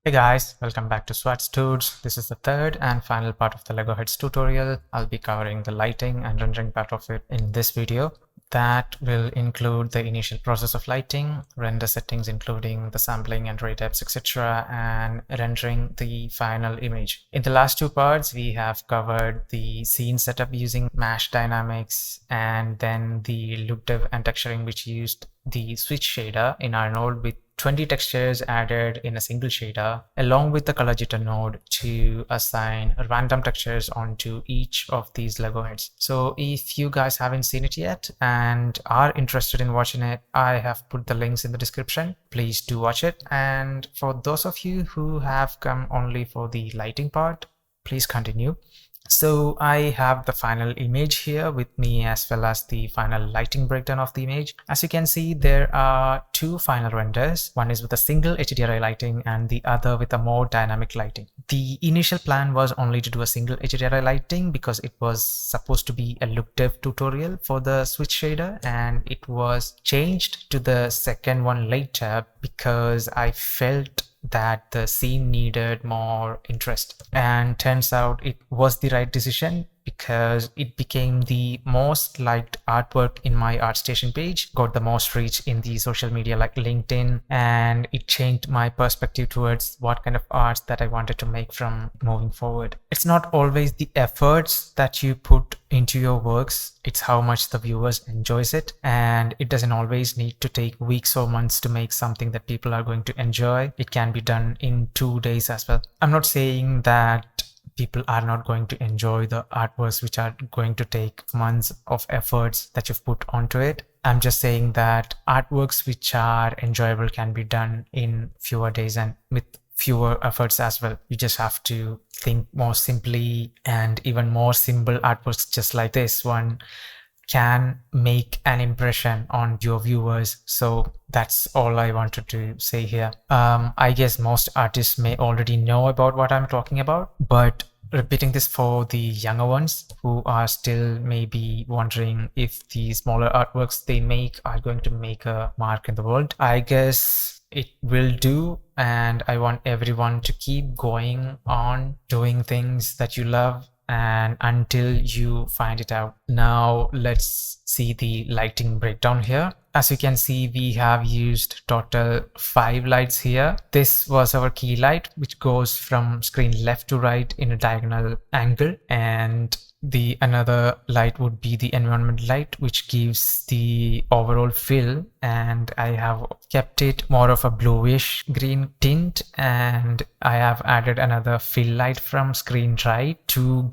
Hey guys, welcome back to Swats Tudes. This is the third and final part of the Lego Heads tutorial. I'll be covering the lighting and rendering part of it in this video. That will include the initial process of lighting, render settings including the sampling and Raydepth, etc., and rendering the final image. In the last two parts, we have covered the scene setup using mesh dynamics and then the look dev and texturing, which used the switch shader in Arnold with 20 textures added in a single shader, along with the color jitter node to assign random textures onto each of these Lego heads. So if you guys haven't seen it yet and are interested in watching it, I have put the links in the description. Please do watch it. And for those of you who have come only for the lighting part, please continue. So I have the final image here with me, as well as the final lighting breakdown of the image. As you can see, there are two final renders. One is with a single HDRI lighting and the other with a more dynamic lighting. The initial plan was only to do a single HDRI lighting because it was supposed to be a look dev tutorial for the switch shader, and it was changed to the second one later because I felt that the scene needed more interest, and turns out it was the right decision because it became the most liked artwork in my ArtStation page, got the most reach in the social media like LinkedIn, and it changed my perspective towards what kind of arts that I wanted to make from moving forward. It's not always the efforts that you put into your works, it's how much the viewers enjoys it, and it doesn't always need to take weeks or months to make something that people are going to enjoy. It can be done in 2 days as well. I'm not saying that people are not going to enjoy the artworks which are going to take months of efforts that you've put onto it. I'm just saying that artworks which are enjoyable can be done in fewer days and with fewer efforts as well. You just have to think more simply, and even more simple artworks just like this one can make an impression on your viewers. So that's all I wanted to say here. I guess most artists may already know about what I'm talking about, but repeating this for the younger ones who are still maybe wondering if the smaller artworks they make are going to make a mark in the world, I guess it will do. And I want everyone to keep going on doing things that you love and until you find it out. Now let's see the lighting breakdown here. As you can see, we have used total 5 lights here. This was our key light, which goes from screen left to right in a diagonal angle, and the another light would be the environment light, which gives the overall fill, and I have kept it more of a bluish green tint, and I have added another fill light from screen right to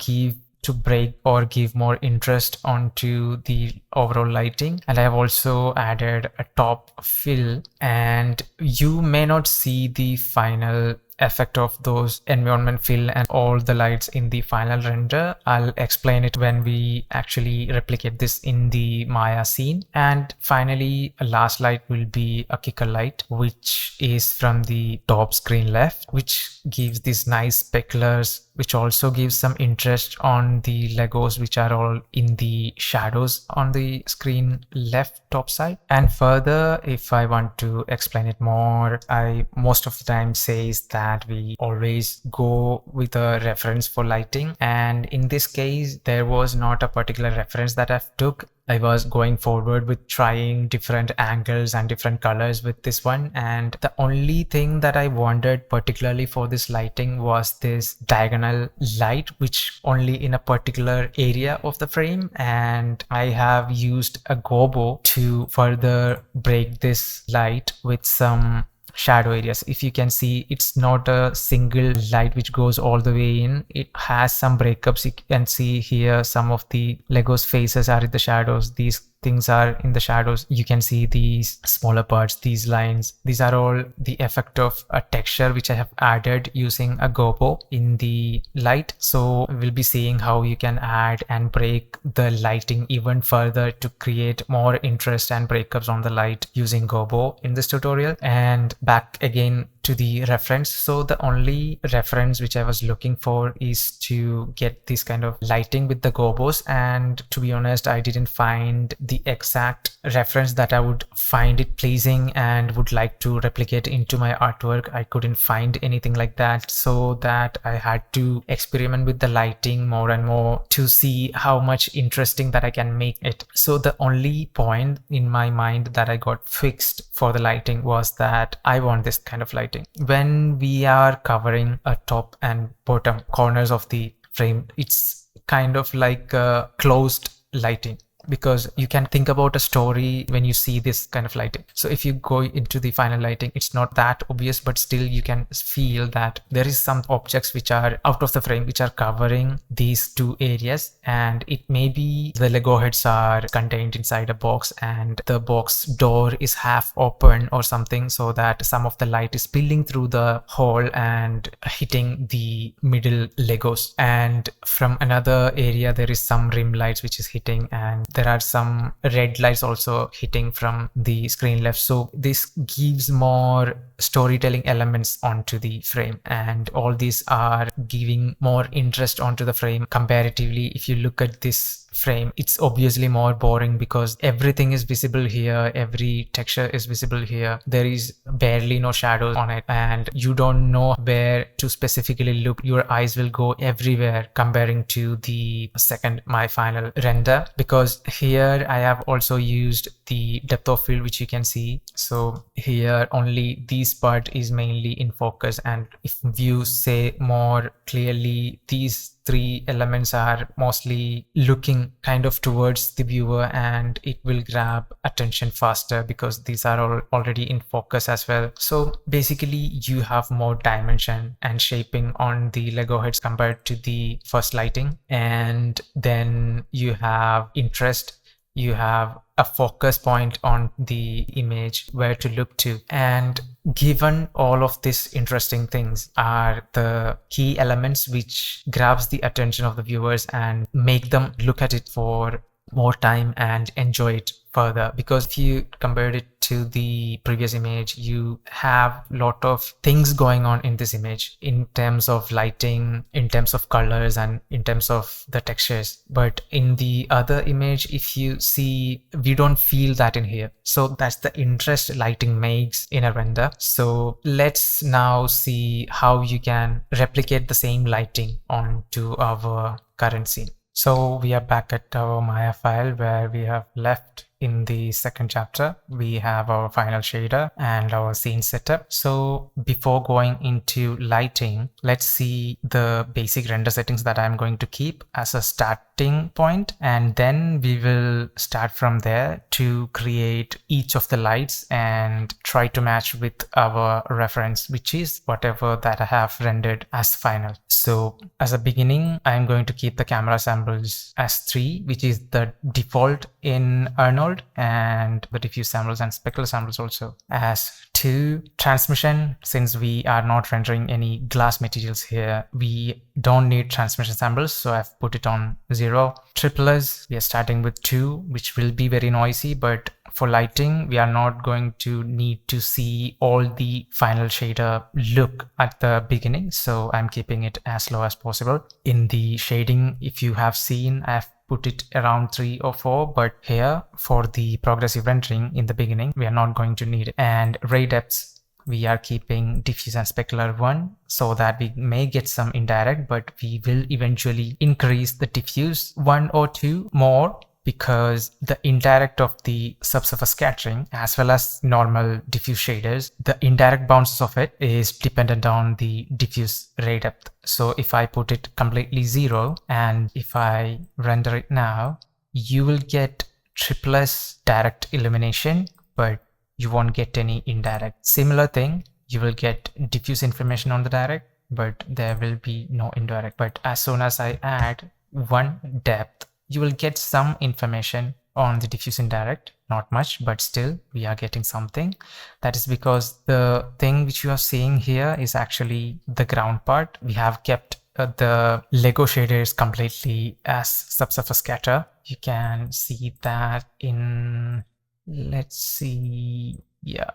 break or give more interest onto the overall lighting. And I have also added a top fill, and you may not see the final effect of those environment fill and all the lights in the final render. I'll explain it when we actually replicate this in the Maya scene. And finally, a last light will be a kicker light, which is from the top screen left, which gives these nice speculars, which also gives some interest on the Legos which are all in the shadows on the screen left top side. And further, if I want to explain it more, I most of the time says that we always go with a reference for lighting, and in this case there was not a particular reference that I've took. I was going forward with trying different angles and different colors with this one, and the only thing that I wanted particularly for this lighting was this diagonal light, which only in a particular area of the frame, and I have used a Gobo to further break this light with some shadow areas. If you can see, it's not a single light which goes all the way in. It has some breakups. You can see here some of the Legos faces are in the shadows. These things are in the shadows. You can see these smaller parts, these lines. These are all the effect of a texture which I have added using a Gobo in the light. So we'll be seeing how you can add and break the lighting even further to create more interest and breakups on the light using Gobo in this tutorial. And back again to the reference. So the only reference which I was looking for is to get this kind of lighting with the gobos, and to be honest, I didn't find the exact reference that I would find it pleasing and would like to replicate into my artwork. I couldn't find anything like that, so that I had to experiment with the lighting more and more to see how much interesting that I can make it. So the only point in my mind that I got fixed for the lighting was that I want this kind of lighting. When we are covering a top and bottom corners of the frame, it's kind of like a closed lighting, because you can think about a story when you see this kind of lighting. So if you go into the final lighting, it's not that obvious, but still you can feel that there is some objects which are out of the frame, which are covering these two areas, and it may be the Lego heads are contained inside a box and the box door is half open or something, so that some of the light is spilling through the hole and hitting the middle Legos. And from another area there is some rim lights which is hitting, and there are some red lights also hitting from the screen left. So this gives more storytelling elements onto the frame, and all these are giving more interest onto the frame. Comparatively, if you look at this frame, it's obviously more boring because everything is visible here, every texture is visible here, there is barely no shadows on it, and you don't know where to specifically look. Your eyes will go everywhere comparing to the second my final render, because here I have also used the depth of field, which you can see. So here only this part is mainly in focus, and if you say more clearly, these three elements are mostly looking kind of towards the viewer, and it will grab attention faster because these are all already in focus as well. So basically you have more dimension and shaping on the Lego heads compared to the first lighting, and then you have interest, you have a focus point on the image where to look to. And given all of these interesting things are the key elements which grabs the attention of the viewers and make them look at it for more time and enjoy it further. Because if you compare it to the previous image, you have a lot of things going on in this image in terms of lighting, in terms of colors, and in terms of the textures. But in the other image, if you see, we don't feel that in here. So that's the interest lighting makes in a render. So let's now see how you can replicate the same lighting onto our current scene. So we are back at our Maya file where we have left in the second chapter. We have our final shader and our scene setup. So before going into lighting, let's see the basic render settings that I'm going to keep as a starting point, and then we will start from there to create each of the lights and try to match with our reference, which is whatever that I have rendered as final. So as a beginning, I'm going to keep the camera samples as 3, which is the default in Arnold, and the diffuse samples and specular samples also as 2. Transmission, since we are not rendering any glass materials here, we don't need transmission samples, so I've put it on 0. Triplers, we are starting with 2, which will be very noisy, but for lighting, we are not going to need to see all the final shader look at the beginning, so I'm keeping it as low as possible. In the shading, if you have seen, I've put it around 3 or 4, but here for the progressive rendering in the beginning, we are not going to need it. And Raydepths, we are keeping diffuse and specular 1, so that we may get some indirect, but we will eventually increase the diffuse 1 or 2 more, because the indirect of the subsurface scattering as well as normal diffuse shaders, the indirect bounces of it is dependent on the diffuse ray depth. So if I put it completely 0 and if I render it now, you will get tripless direct illumination, but you won't get any indirect. Similar thing, you will get diffuse information on the direct, but there will be no indirect. But as soon as I add 1 depth, you will get some information on the diffuse indirect, not much, but still we are getting something. That is because the thing which you are seeing here is actually the ground part. We have kept the Lego shaders completely as subsurface scatter. You can see that in, let's see, yeah,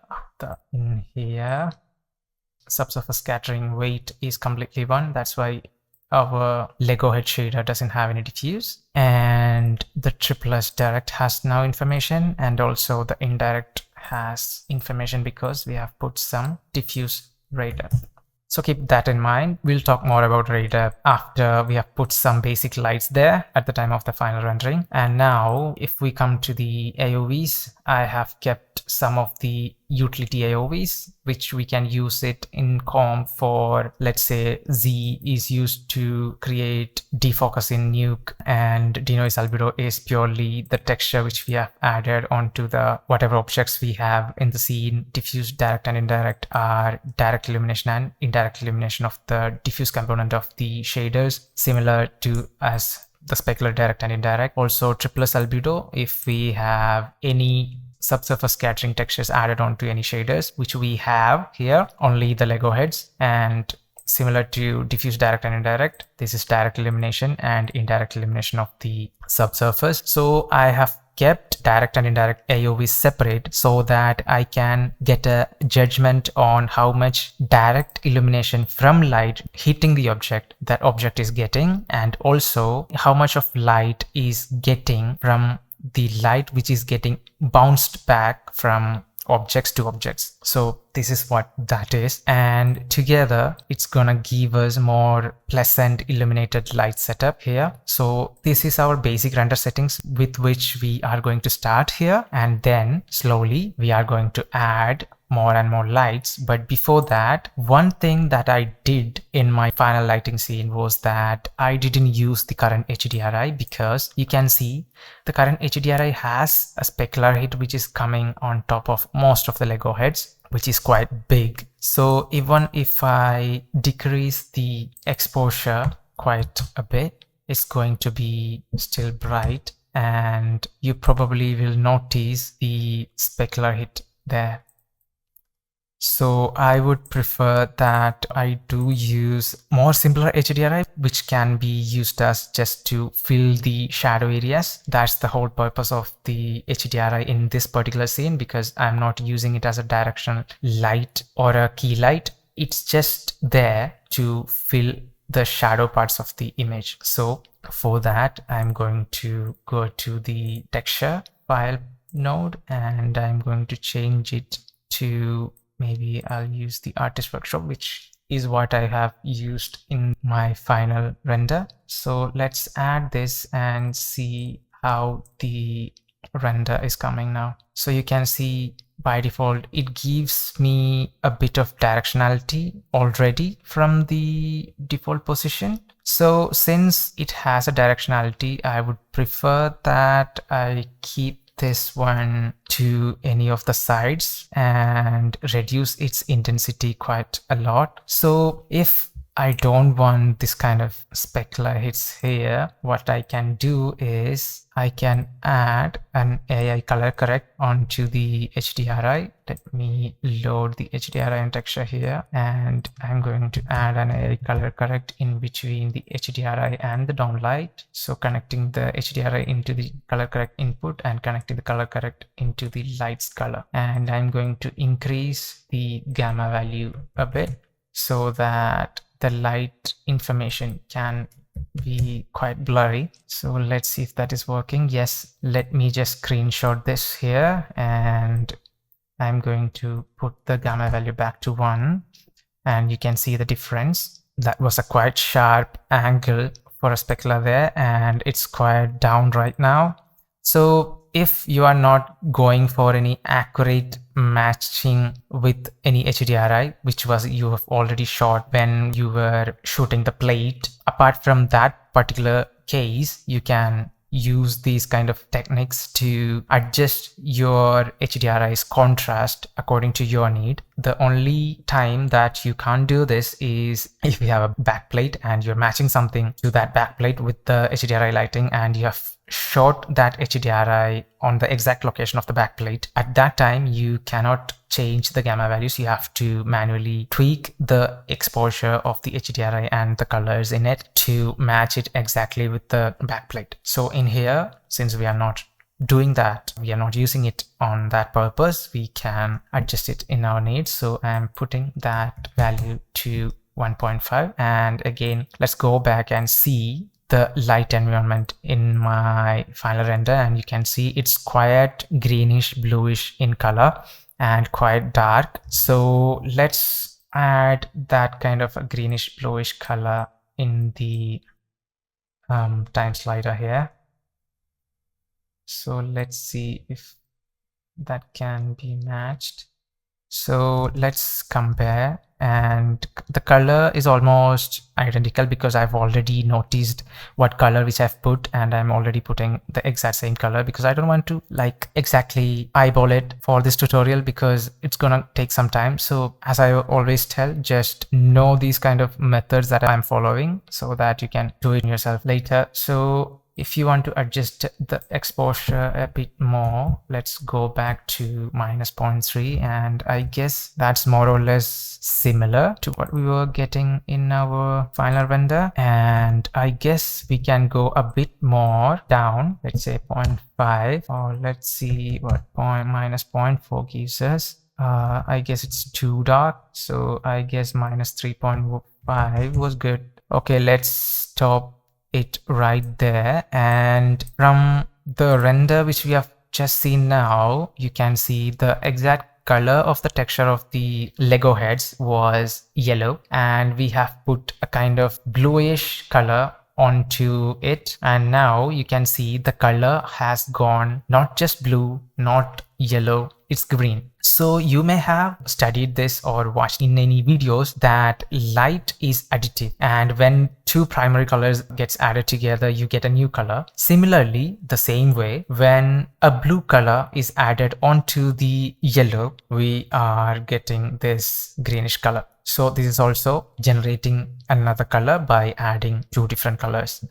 in here. subsurface scattering weight is completely 1. That's why our Lego head shader doesn't have any diffuse. And the triple direct has now information, and also the indirect has information because we have put some diffuse Raydepth. So keep that in mind. We'll talk more about Raydepth after we have put some basic lights there at the time of the final rendering. And now if we come to the AOVs, I have kept some of the utility AOVs, which we can use it in comp for, let's say, Z is used to create defocus in nuke, and denoise albedo is purely the texture which we have added onto the whatever objects we have in the scene. Diffuse direct and indirect are direct illumination and indirect illumination of the diffuse component of the shaders, similar to as the specular direct and indirect. Also triple albedo if we have any subsurface scattering textures added onto any shaders, which we have here, only the Lego heads. And similar to diffuse direct and indirect, this is direct illumination and indirect illumination of the subsurface. So I have kept direct and indirect AOVs separate so that I can get a judgment on how much direct illumination from light hitting the object that object is getting, and also how much of light is getting from the light which is getting bounced back from objects to objects. So this is what that is, and together it's gonna give us more pleasant illuminated light setup here. So this is our basic render settings with which we are going to start here, and then slowly we are going to add more and more lights. But before that, one thing that I did in my final lighting scene was that I didn't use the current HDRI, because you can see the current HDRI has a specular hit which is coming on top of most of the Lego heads, which is quite big. So even if I decrease the exposure quite a bit, it's going to be still bright, and you probably will notice the specular hit there. So I would prefer that I do use more simpler HDRI, which can be used as just to fill the shadow areas. That's the whole purpose of the HDRI in this particular scene, because I'm not using it as a directional light or a key light. It's just there to fill the shadow parts of the image. So for that, I'm going to go to the texture file node, and I'm going to change it to, maybe I'll use the artist workshop, which is what I have used in my final render. So let's add this and see how the render is coming now. So you can see by default, it gives me a bit of directionality already from the default position. So since it has a directionality, I would prefer that I keep this one to any of the sides and reduce its intensity quite a lot. So if I don't want this kind of specular hits here, what I can do is I can add an AI color correct onto the HDRI. Let me load the HDRI and texture here, and I'm going to add an AI color correct in between the HDRI and the downlight. So connecting the HDRI into the color correct input and connecting the color correct into the lights color. And I'm going to increase the gamma value a bit so that the light information can be quite blurry. So let's see if that is working. Yes, let me just screenshot this here, and I'm going to put the gamma value back to 1, and you can see the difference. That was a quite sharp angle for a specular there, and it's quite down right now. So if you are not going for any accurate matching with any HDRI, which was you have already shot when you were shooting the plate, apart from that particular case, you can use these kind of techniques to adjust your HDRI's contrast according to your need. The only time that you can't do this is if you have a backplate and you're matching something to that backplate with the HDRI lighting, and you have shot that HDRI on the exact location of the backplate. At that time, you cannot change the gamma values. You have to manually tweak the exposure of the HDRI and the colors in it to match it exactly with the backplate. So in here, since we are not doing that, we are not using it on that purpose. We can adjust it in our needs. So I'm putting that value to 1.5. And again, let's go back and see the light environment in my final render, and you can see it's quite greenish bluish in color and quite dark. So let's add that kind of a greenish bluish color in the time slider here. So let's see if that can be matched. So let's compare, and the color is almost identical because I've already noticed what color which I've put, and I'm already putting the exact same color because I don't want to like exactly eyeball it for this tutorial because it's gonna take some time. So as I always tell, just know these kind of methods that I'm following so that you can do it yourself later. So if you want to adjust the exposure a bit more, let's go back to -0.3, and I guess that's more or less similar to what we were getting in our final render. And I guess we can go a bit more down, let's say 0.5, or let's see what -0.4 gives us. I guess it's too dark, so I guess -3.5 was good. Okay, let's stop it right there. And from the render which we have just seen now, you can see the exact color of the texture of the Lego heads was yellow, and we have put a kind of bluish color onto it, and now you can see the color has gone not just blue, not yellow, it's green. So you may have studied this or watched in any videos that light is additive, and when two primary colors gets added together, you get a new color. Similarly, the same way, when a blue color is added onto the yellow, we are getting this greenish color. So this is also generating another color by adding two different colors.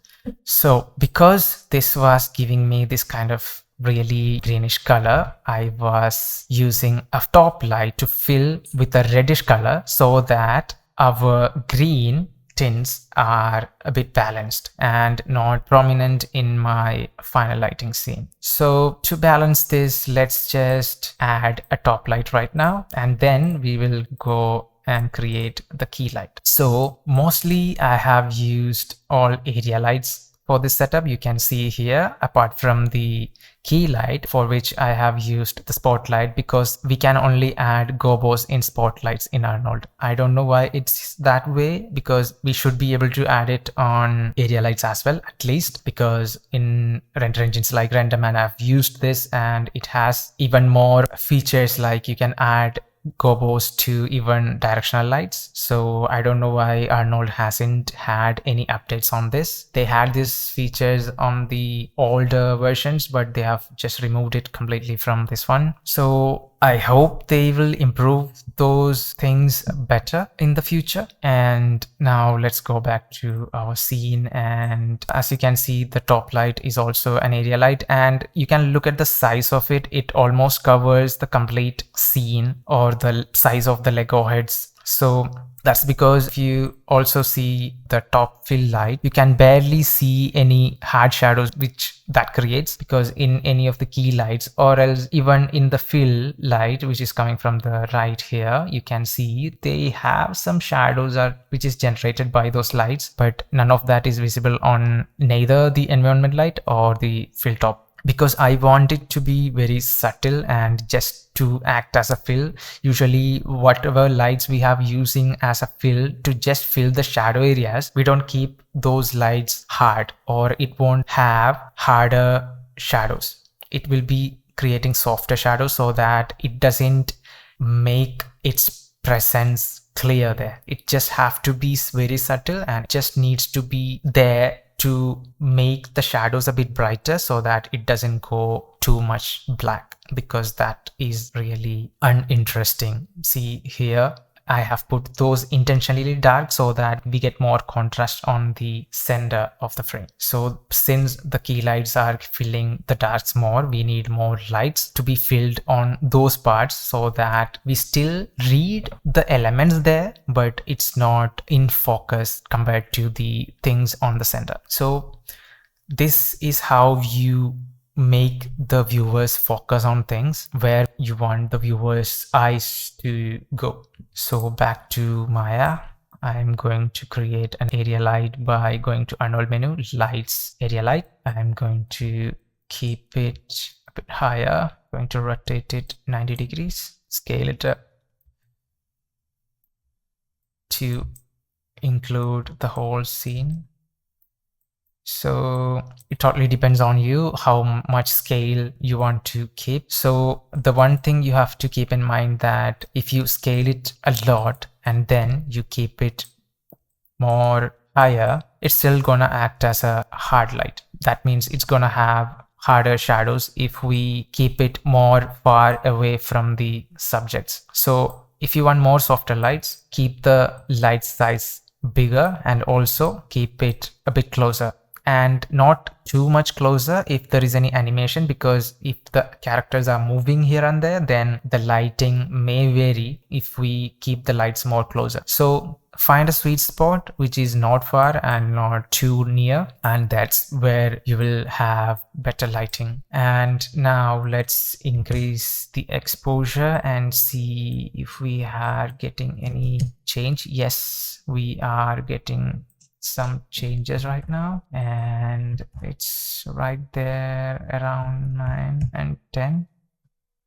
So because this was giving me this kind of really greenish color, I was using a top light to fill with a reddish color so that our green tints are a bit balanced and not prominent in my final lighting scene. So to balance this, let's just add a top light right now, and then we will go and create the key light. So mostly I have used all area lights for this setup. You can see here, apart from the key light, for which I have used the spotlight because we can only add gobos in spotlights in Arnold. I don't know why it's that way, because we should be able to add it on area lights as well, at least, because in render engines like RenderMan I've used this and it has even more features, like you can add gobos to even directional lights. So I don't know why Arnold hasn't had any updates on this. They had these features on the older versions, but they have just removed it completely from this one. So I hope they will improve those things better in the future. And now let's go back to our scene, and as you can see, the top light is also an area light, and you can look at the size of it. It almost covers the complete scene or the size of the Lego heads. So that's because if you also see the top fill light, you can barely see any hard shadows which that creates, because in any of the key lights, or else even in the fill light which is coming from the right here, you can see they have some shadows which is generated by those lights, but none of that is visible on neither the environment light or the fill top, because I want it to be very subtle and just to act as a fill. Usually whatever lights we have using as a fill to just fill the shadow areas, we don't keep those lights hard, or it won't have harder shadows. It will be creating softer shadows so that it doesn't make its presence clear there. It just have to be very subtle and just needs to be there to make the shadows a bit brighter so that it doesn't go too much black, because that is really uninteresting. See here, I have put those intentionally dark so that we get more contrast on the center of the frame. So since the key lights are filling the darks more, we need more lights to be filled on those parts so that we still read the elements there, but it's not in focus compared to the things on the center. So this is how you make the viewers focus on things where you want the viewers' eyes to go. So back to Maya, I'm going to create an area light by going to Arnold menu, lights, area light. I'm going to keep it a bit higher, going to rotate it 90 degrees, scale it up to include the whole scene. So it totally depends on you how much scale you want to keep. So the one thing you have to keep in mind that if you scale it a lot and then you keep it more higher, it's still gonna act as a hard light. That means it's gonna have harder shadows if we keep it more far away from the subjects. So if you want more softer lights, keep the light size bigger and also keep it a bit closer, and not too much closer if there is any animation, because if the characters are moving here and there, then the lighting may vary if we keep the lights more closer. So find a sweet spot which is not far and not too near, and that's where you will have better lighting. And now let's increase the exposure and see if we are getting any change. Yes, we are getting some changes right now, and it's right there around 9 and 10.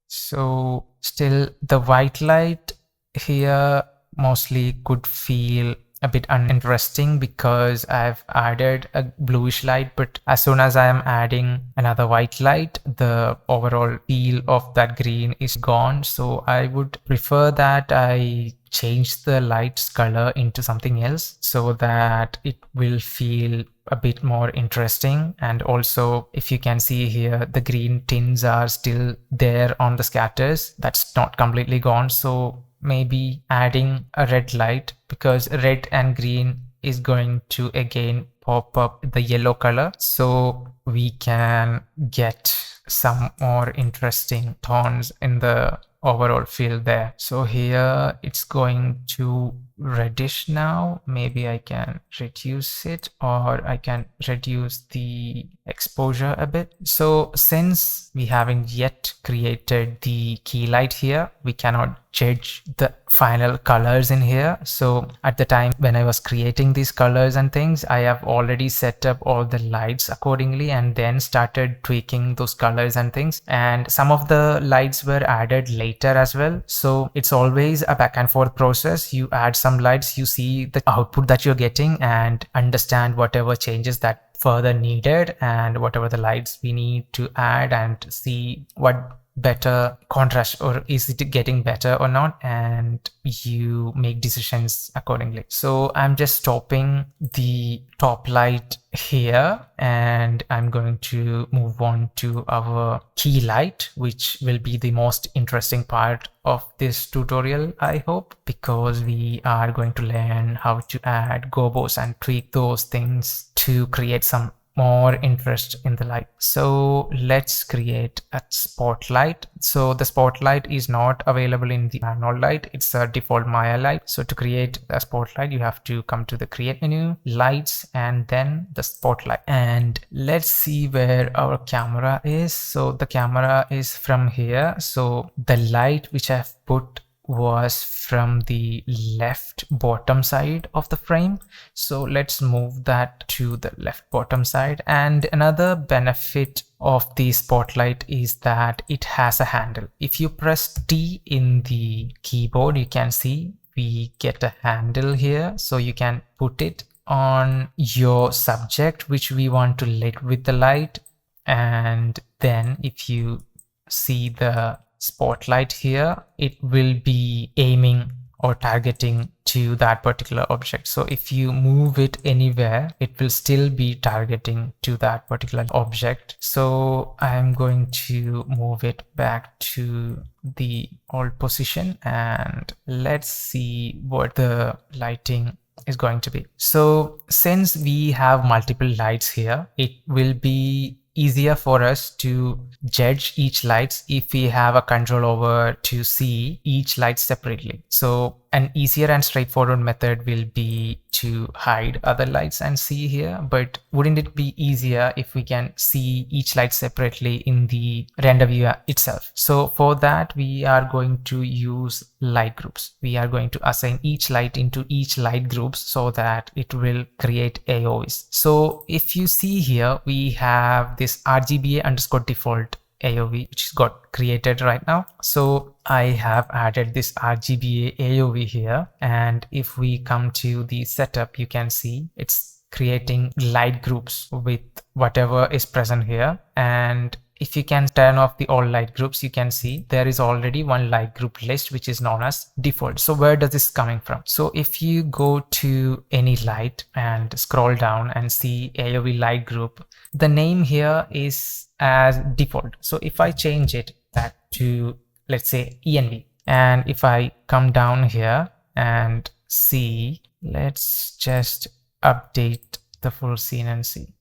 So still the white light here mostly could feel a bit uninteresting because I've added a bluish light, but as soon as I am adding another white light, the overall feel of that green is gone. So I would prefer that I change the light's color into something else so that it will feel a bit more interesting. And also, if you can see here, the green tints are still there on the scatters. That's not completely gone. So maybe adding a red light, because red and green is going to again pop up the yellow color, so we can get some more interesting tones in the overall field there. So here it's going to reddish now. Maybe I can reduce it, or I can reduce the exposure a bit. So since we haven't yet created the key light here, we cannot judge the final colors in here. So at the time when I was creating these colors and things, I have already set up all the lights accordingly and then started tweaking those colors and things. And some of the lights were added later as well. So it's always a back and forth process. You add some lights, you see the output that you're getting and understand whatever changes that further needed and whatever the lights we need to add, and see what better contrast, or is it getting better or not, and you make decisions accordingly. So I'm just stopping the top light here and I'm going to move on to our key light, which will be the most interesting part of this tutorial, I hope, because we are going to learn how to add gobos and tweak those things to create some more interest in the light. So let's create a spotlight. So the spotlight is not available in the Arnold light, it's a default Maya light. So to create a spotlight, you have to come to the create menu, lights, and then the spotlight. And let's see where our camera is. So the camera is from here. So the light which I've put was from the left bottom side of the frame. So let's move that to the left bottom side. And another benefit of the spotlight is that it has a handle. If you press T in the keyboard, you can see we get a handle here. So you can put it on your subject which we want to lit with the light, and then if you see the spotlight here, it will be aiming or targeting to that particular object. So if you move it anywhere, it will still be targeting to that particular object. So I'm going to move it back to the old position and let's see what the lighting is going to be. So since we have multiple lights here, it will be easier for us to judge each lights if we have a control over to see each light separately. So an easier and straightforward method will be to hide other lights and see here, but wouldn't it be easier if we can see each light separately in the render view itself? So for that, we are going to use light groups. We are going to assign each light into each light groups so that it will create AOVs. So if you see here, we have this RGBA underscore default AOV which got created right now. So I have added this RGBA AOV here, and if we come to the setup, you can see it's creating light groups with whatever is present here. And if you can turn off the all light groups, you can see there is already one light group list which is known as default. So where does this coming from? So if you go to any light and scroll down and see AOV light group, the name here is as default. So if I change it back to, let's say, ENV, and if I come down here and see, let's just update the full scene and see.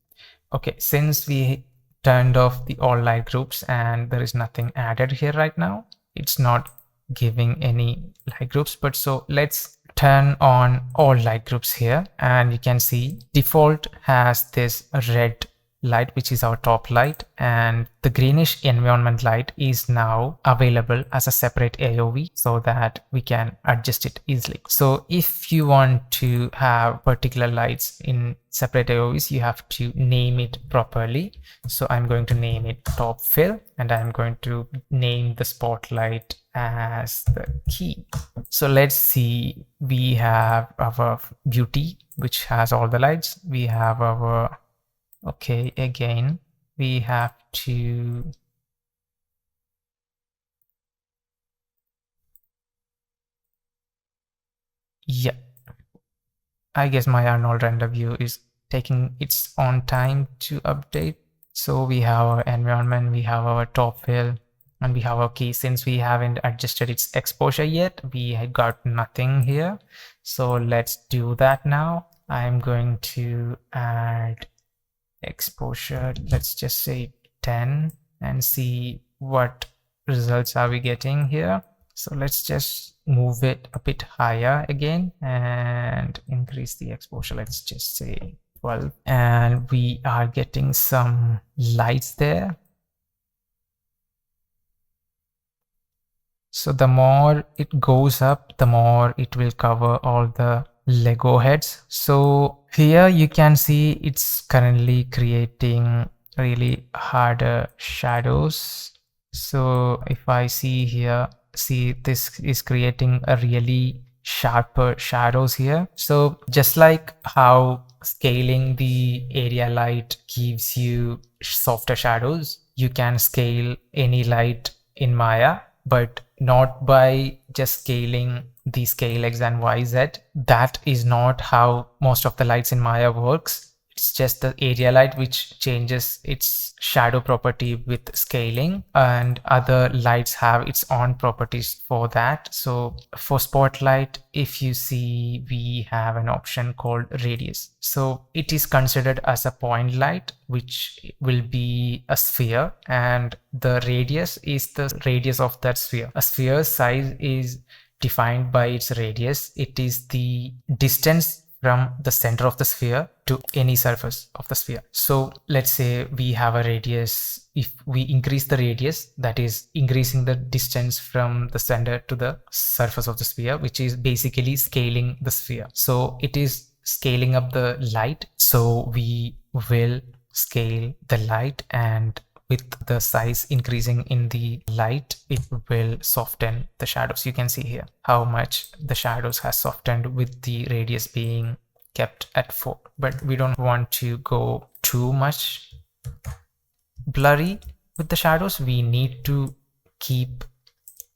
Okay, since we turned off the all light groups and there is nothing added here right now, it's not giving any light groups. But so let's turn on all light groups here, and you can see default has this red light which is our top light, and the greenish environment light is now available as a separate AOV so that we can adjust it easily. So if you want to have particular lights in separate AOVs, you have to name it properly. So I'm going to name it top fill, and I'm going to name the spotlight as the key. So let's see, we have our beauty which has all the lights. We have our, okay, again we have to I guess my Arnold render view is taking its own time to update. So we have our environment, we have our top fill, and we have our key. Since we haven't adjusted its exposure yet, we got nothing here. So let's do that now. I'm going to add exposure, let's just say 10, and see what results are we getting here. So let's just move it a bit higher again and increase the exposure, let's just say 12, and we are getting some lights there. So the more it goes up, the more it will cover all the Lego heads. So here you can see it's currently creating really harder shadows. So if I see here, see this is creating a really sharper shadows here. So just like how scaling the area light gives you softer shadows, you can scale any light in Maya, but not by just scaling the scale X and YZ. That is not how most of the lights in Maya works. It's just the area light which changes its shadow property with scaling, and other lights have its own properties for that. So for spotlight, if you see, we have an option called radius. So it is considered as a point light, which will be a sphere, and the radius is the radius of that sphere. A sphere's size is defined by its radius. It is the distance from the center of the sphere to any surface of the sphere. So let's say we have a radius. If we increase the radius, that is increasing the distance from the center to the surface of the sphere, which is basically scaling the sphere. So it is scaling up the light. So we will scale the light, and with the size increasing in the light, it will soften the shadows. You can see here how much the shadows has softened with the radius being kept at 4. But we don't want to go too much blurry with the shadows. We need to keep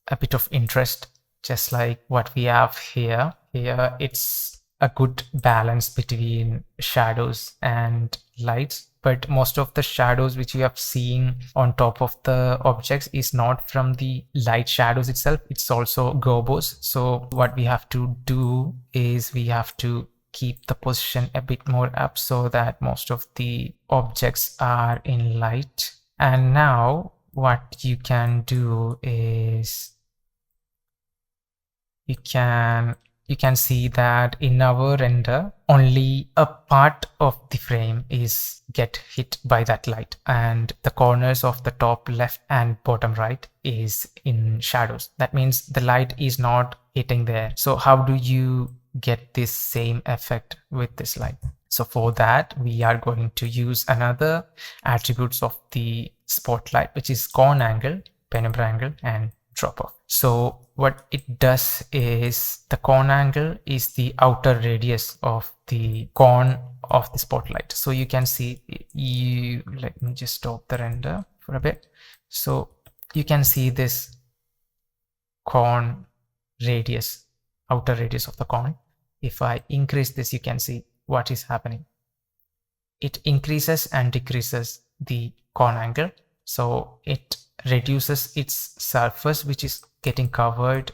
a bit of interest, just like what we have here. Here it's a good balance between shadows and lights. But most of the shadows which you have seen on top of the objects is not from the light shadows itself, it's also gobos. So what we have to do is we have to keep the position a bit more up so that most of the objects are in light. And now what you can do is you can see that in our render only a part of the frame is get hit by that light, and the corners of the top left and bottom right is in shadows. That means the light is not hitting there. So how do you get this same effect with this light? So for that, we are going to use another attributes of the spotlight, which is cone angle, penumbra angle, and drop off. So what it does is the cone angle is the outer radius of the cone of the spotlight. So you can see, let me just stop the render for a bit. So you can see this cone radius, outer radius of the cone. If I increase this, you can see what is happening. It increases and decreases the cone angle. So it reduces its surface, which is getting covered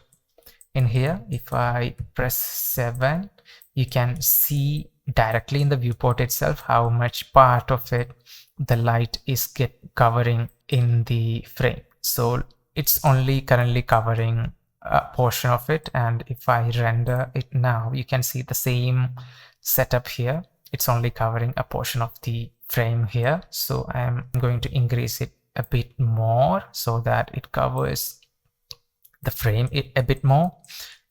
in here. If I press 7, you can see directly in the viewport itself how much part of it the light is covering in the frame. So it's only currently covering a portion of it, and if I render it now, you can see the same setup here. It's only covering a portion of the frame here. So I'm going to increase it a bit more so that it covers the frame a bit more,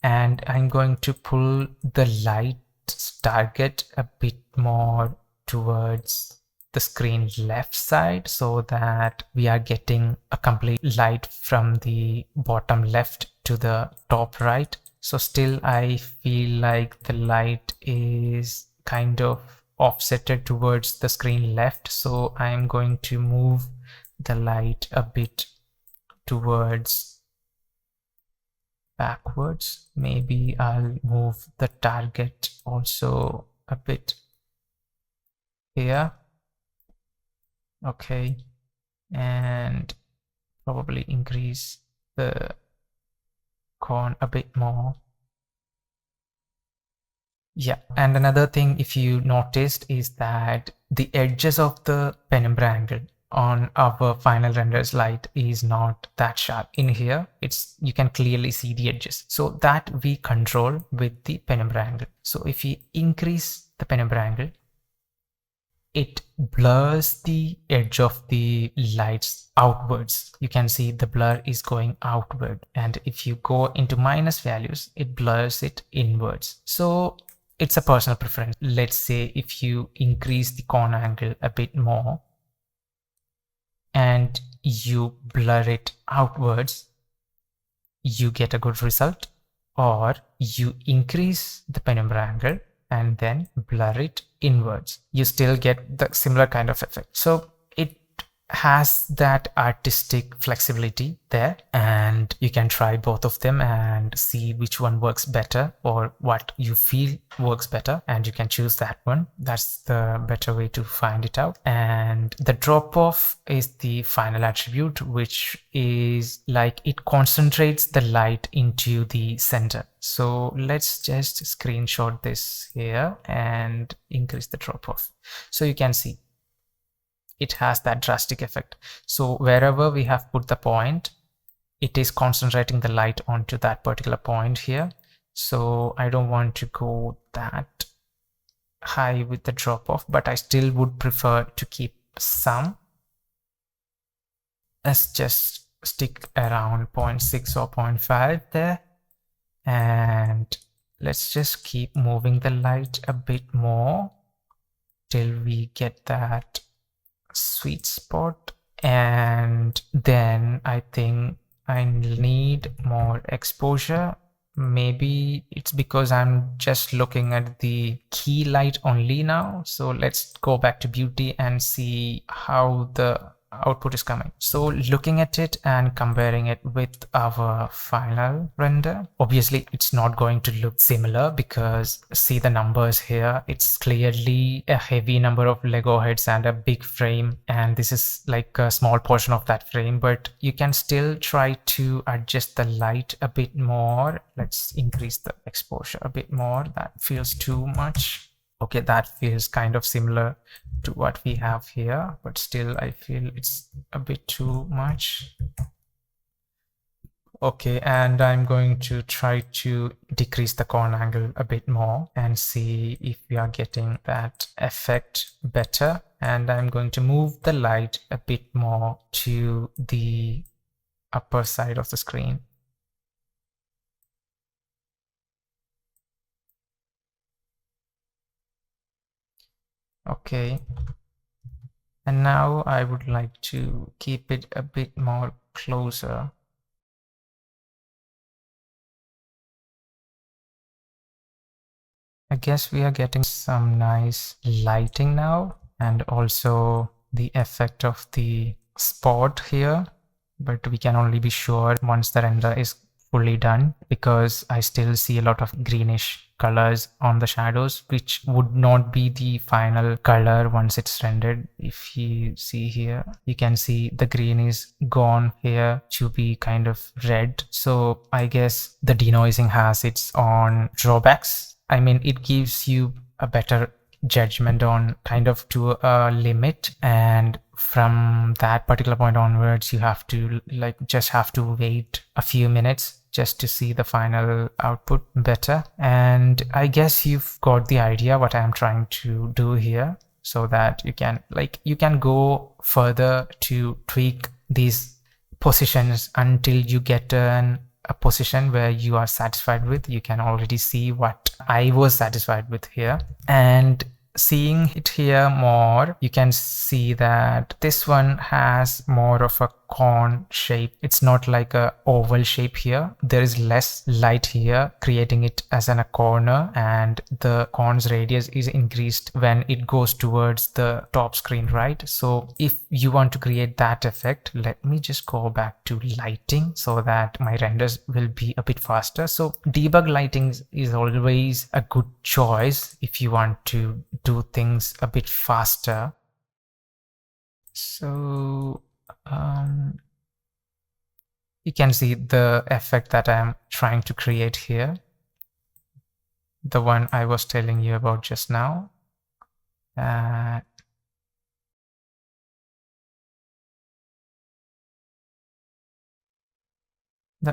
and I'm going to pull the light target a bit more towards the screen left side so that we are getting a complete light from the bottom left to the top right. So still I feel like the light is kind of offsetted towards the screen left, so I'm going to move the light a bit towards backwards. Maybe I'll move the target also a bit here. Okay, and probably increase the cone a bit more. Yeah, and another thing, if you noticed, is that the edges of the penumbra angle on our final renders light is not that sharp. In here, you can clearly see the edges. So that we control with the penumbra angle. So if you increase the penumbra angle, it blurs the edge of the lights outwards. You can see the blur is going outward, and if you go into minus values, it blurs it inwards. So it's a personal preference. Let's say if you increase the corner angle a bit more and you blur it outwards, you get a good result. Or you increase the penumbra angle and then blur it inwards, you still get the similar kind of effect. So it has that artistic flexibility there, and you can try both of them and see which one works better or what you feel works better, and you can choose that one. That's the better way to find it out. And the drop off is the final attribute, which is like it concentrates the light into the center. So let's just screenshot this here and increase the drop off. So you can see it has that drastic effect. So wherever we have put the point, it is concentrating the light onto that particular point here. So I don't want to go that high with the drop off, but I still would prefer to keep some. Let's just stick around 0.6 or 0.5 there, and let's just keep moving the light a bit more till we get that sweet spot. And then I think I need more exposure. Maybe it's because I'm just looking at the key light only now. So let's go back to beauty and see how the output is coming. So looking at it and comparing it with our final render, obviously it's not going to look similar because see the numbers here, it's clearly a heavy number of Lego heads and a big frame, and this is like a small portion of that frame, but you can still try to adjust the light a bit more. Let's increase the exposure a bit more. That feels too much. Okay, that feels kind of similar to what we have here, but still I feel it's a bit too much. Okay, and I'm going to try to decrease the corner angle a bit more and see if we are getting that effect better. And I'm going to move the light a bit more to the upper side of the screen. Okay. And now I would like to keep it a bit more closer. I guess we are getting some nice lighting now, and also the effect of the spot here, but we can only be sure once the render is fully done, because I still see a lot of greenish colors on the shadows, which would not be the final color once it's rendered. If you see here, you can see the green is gone here to be kind of red. So I guess the denoising has its own drawbacks. I mean, it gives you a better judgment on kind of to a limit, and from that particular point onwards you have to just have to wait a few minutes just to see the final output better. And I guess you've got the idea what I'm trying to do here, so that you can go further to tweak these positions until you get a position where you are satisfied with. You can already see what I was satisfied with here, and seeing it here more, you can see that this one has more of a cone shape. It's not like a oval shape here. There is less light here, creating it as a corner, and the cone's radius is increased when it goes towards the top screen, right? So if you want to create that effect, let me just go back to lighting so that my renders will be a bit faster. So debug lighting is always a good choice if you want to do things a bit faster. So you can see the effect that I'm trying to create here, the one I was telling you about just now. The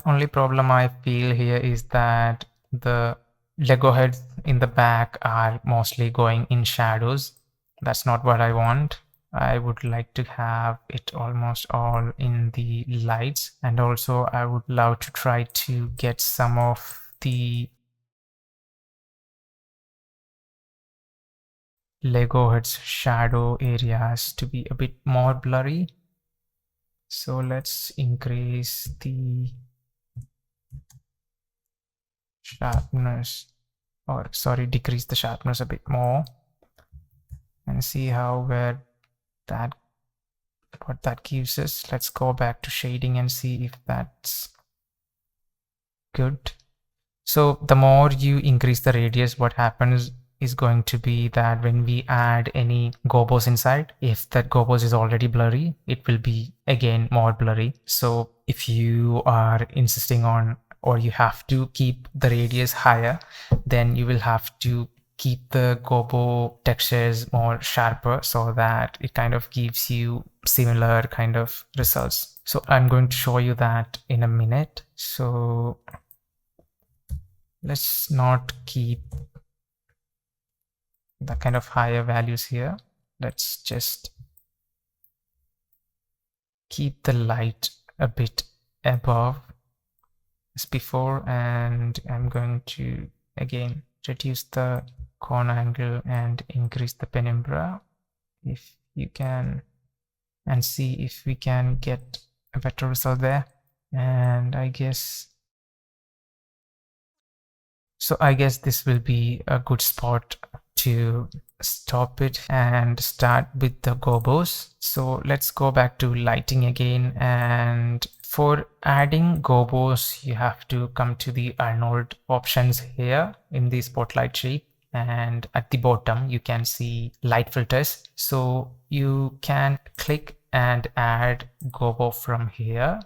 only problem I feel here is that the Lego heads in the back are mostly going in shadows. That's not what I want. I would like to have it almost all in the lights, and also I would love to try to get some of the Lego heads shadow areas to be a bit more blurry. So let's increase the sharpness, or sorry, decrease the sharpness a bit more, and see what that gives us. Let's go back to shading and see if that's good. So the more you increase the radius, what happens is going to be that when we add any gobos inside, if that gobos is already blurry, it will be again more blurry. So if you are insisting on, or you have to keep the radius higher, then you will have to keep the gobo textures more sharper, so that it kind of gives you similar kind of results. So I'm going to show you that in a minute. So let's not keep the kind of higher values here. Let's just keep the light a bit above as before, and I'm going to again reduce the corner angle and increase the penumbra if you can, and see if we can get a better result there. And I guess this will be a good spot to stop it and start with the gobos. So let's go back to lighting again, and for adding gobos you have to come to the Arnold options here in the spotlight shape, and at the bottom you can see light filters. So you can click and add gobo from here,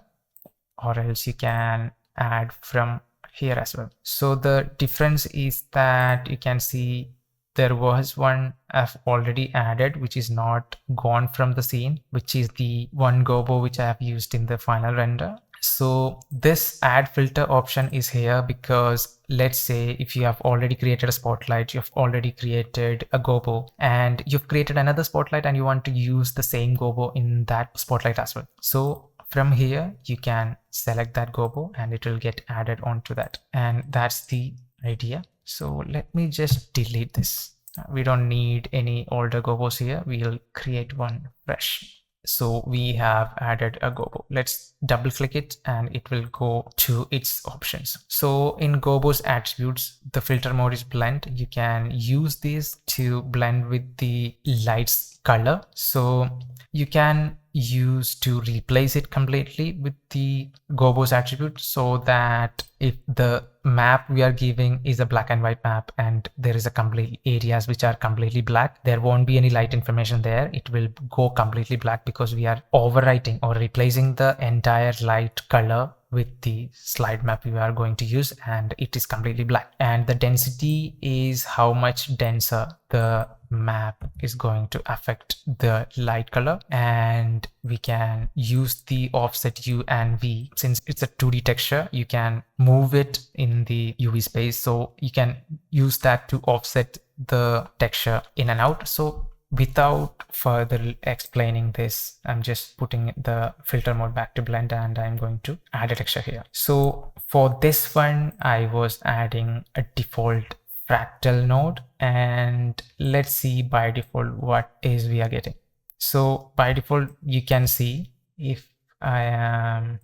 or else you can add from here as well. So the difference is that you can see there was one I've already added which is not gone from the scene, which is the one gobo which I have used in the final render. So this add filter option is here because let's say if you have already created a spotlight, you've already created a gobo, and you've created another spotlight and you want to use the same gobo in that spotlight as well. So from here you can select that gobo and it will get added onto that, and that's the idea. So let me just delete this. We don't need any older gobos here. We'll create one fresh. So we have added a gobo. Let's double click it and it will go to its options. So in Gobo's attributes, the filter mode is blend. You can use this to blend with the light's color. So you can use to replace it completely with the Gobo's attribute, so that if the map we are giving is a black and white map and there is a complete areas which are completely black, there won't be any light information there. It will go completely black because we are overwriting or replacing the entire light color with the slide map we are going to use, and it is completely black. And the density is how much denser the map is going to affect the light color. And we can use the offset U and V. Since it's a 2D texture, you can move it in the UV space, so you can use that to offset the texture in and out. So without further explaining this, I'm just putting the filter mode back to blend and I'm going to add a texture here. So for this one, I was adding a default fractal node, and let's see by default what is we are getting. So by default, you can see if I am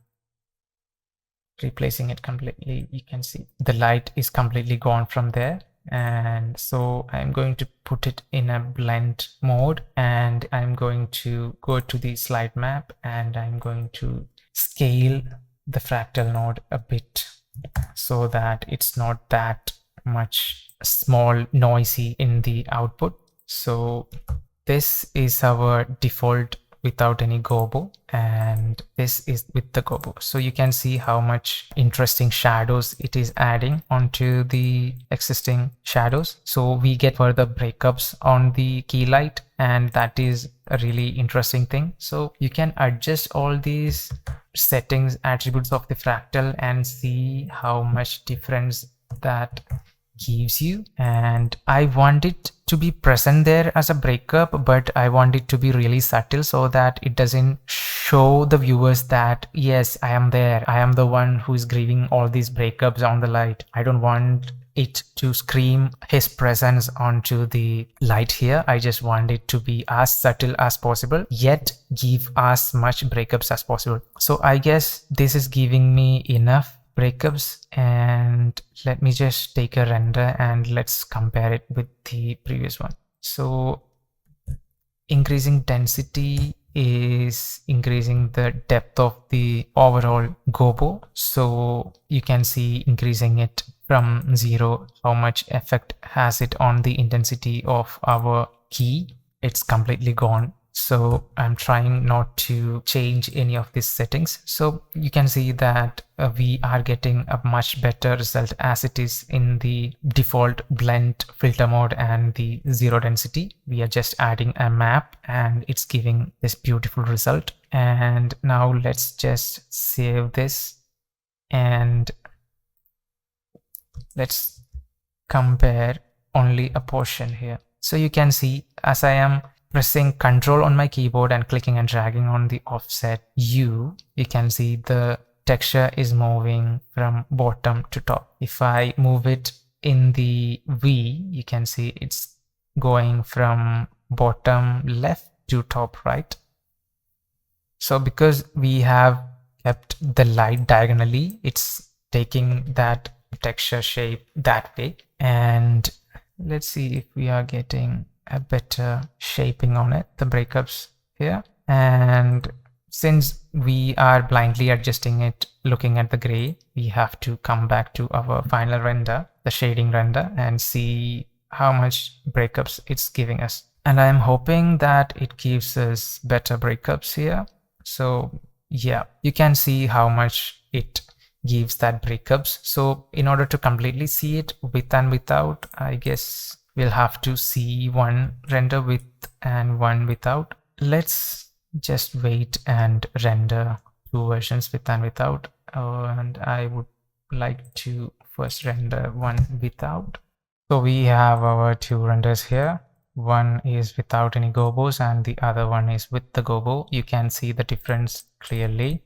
replacing it completely, you can see the light is completely gone from there. And so I'm going to put it in a blend mode, and I'm going to go to the slide map and I'm going to scale the fractal node a bit so that it's not that much small noisy in the output. So this is our default without any gobo, and this is with the gobo. So you can see how much interesting shadows it is adding onto the existing shadows. So we get further breakups on the key light, and that is a really interesting thing. So you can adjust all these settings, attributes of the fractal, and see how much difference that gives you. And I want it to be present there as a breakup, but I want it to be really subtle so that it doesn't show the viewers that yes, I am there, I am the one who is grieving all these breakups on the light. I don't want it to scream his presence onto the light here. I just want it to be as subtle as possible, yet give as much breakups as possible. So I guess this is giving me enough breakups, and let me just take a render and let's compare it with the previous one. So increasing density is increasing the depth of the overall gobo. So you can see increasing it from 0, how much effect has it on the intensity of our key. It's completely gone. So I'm trying not to change any of these settings. So you can see that we are getting a much better result as it is in the default blend filter mode and the zero density. We are just adding a map and it's giving this beautiful result. And now let's just save this and let's compare only a portion here. So you can see as I am pressing Ctrl on my keyboard and clicking and dragging on the offset U, you can see the texture is moving from bottom to top. If I move it in the V, you can see it's going from bottom left to top right. So because we have kept the light diagonally, it's taking that texture shape that way. And let's see if we are getting a better shaping on it, the breakups here. And since we are blindly adjusting it looking at the gray, we have to come back to our final render, the shading render, and see how much breakups it's giving us. And I'm hoping that it gives us better breakups here. So yeah, you can see how much it gives that breakups. So in order to completely see it with and without, I guess we'll have to see one render with and one without. Let's just wait and render two versions, with and without, and I would like to first render one without. So we have our two renders here. One is without any gobos and the other one is with the gobo. You can see the difference clearly,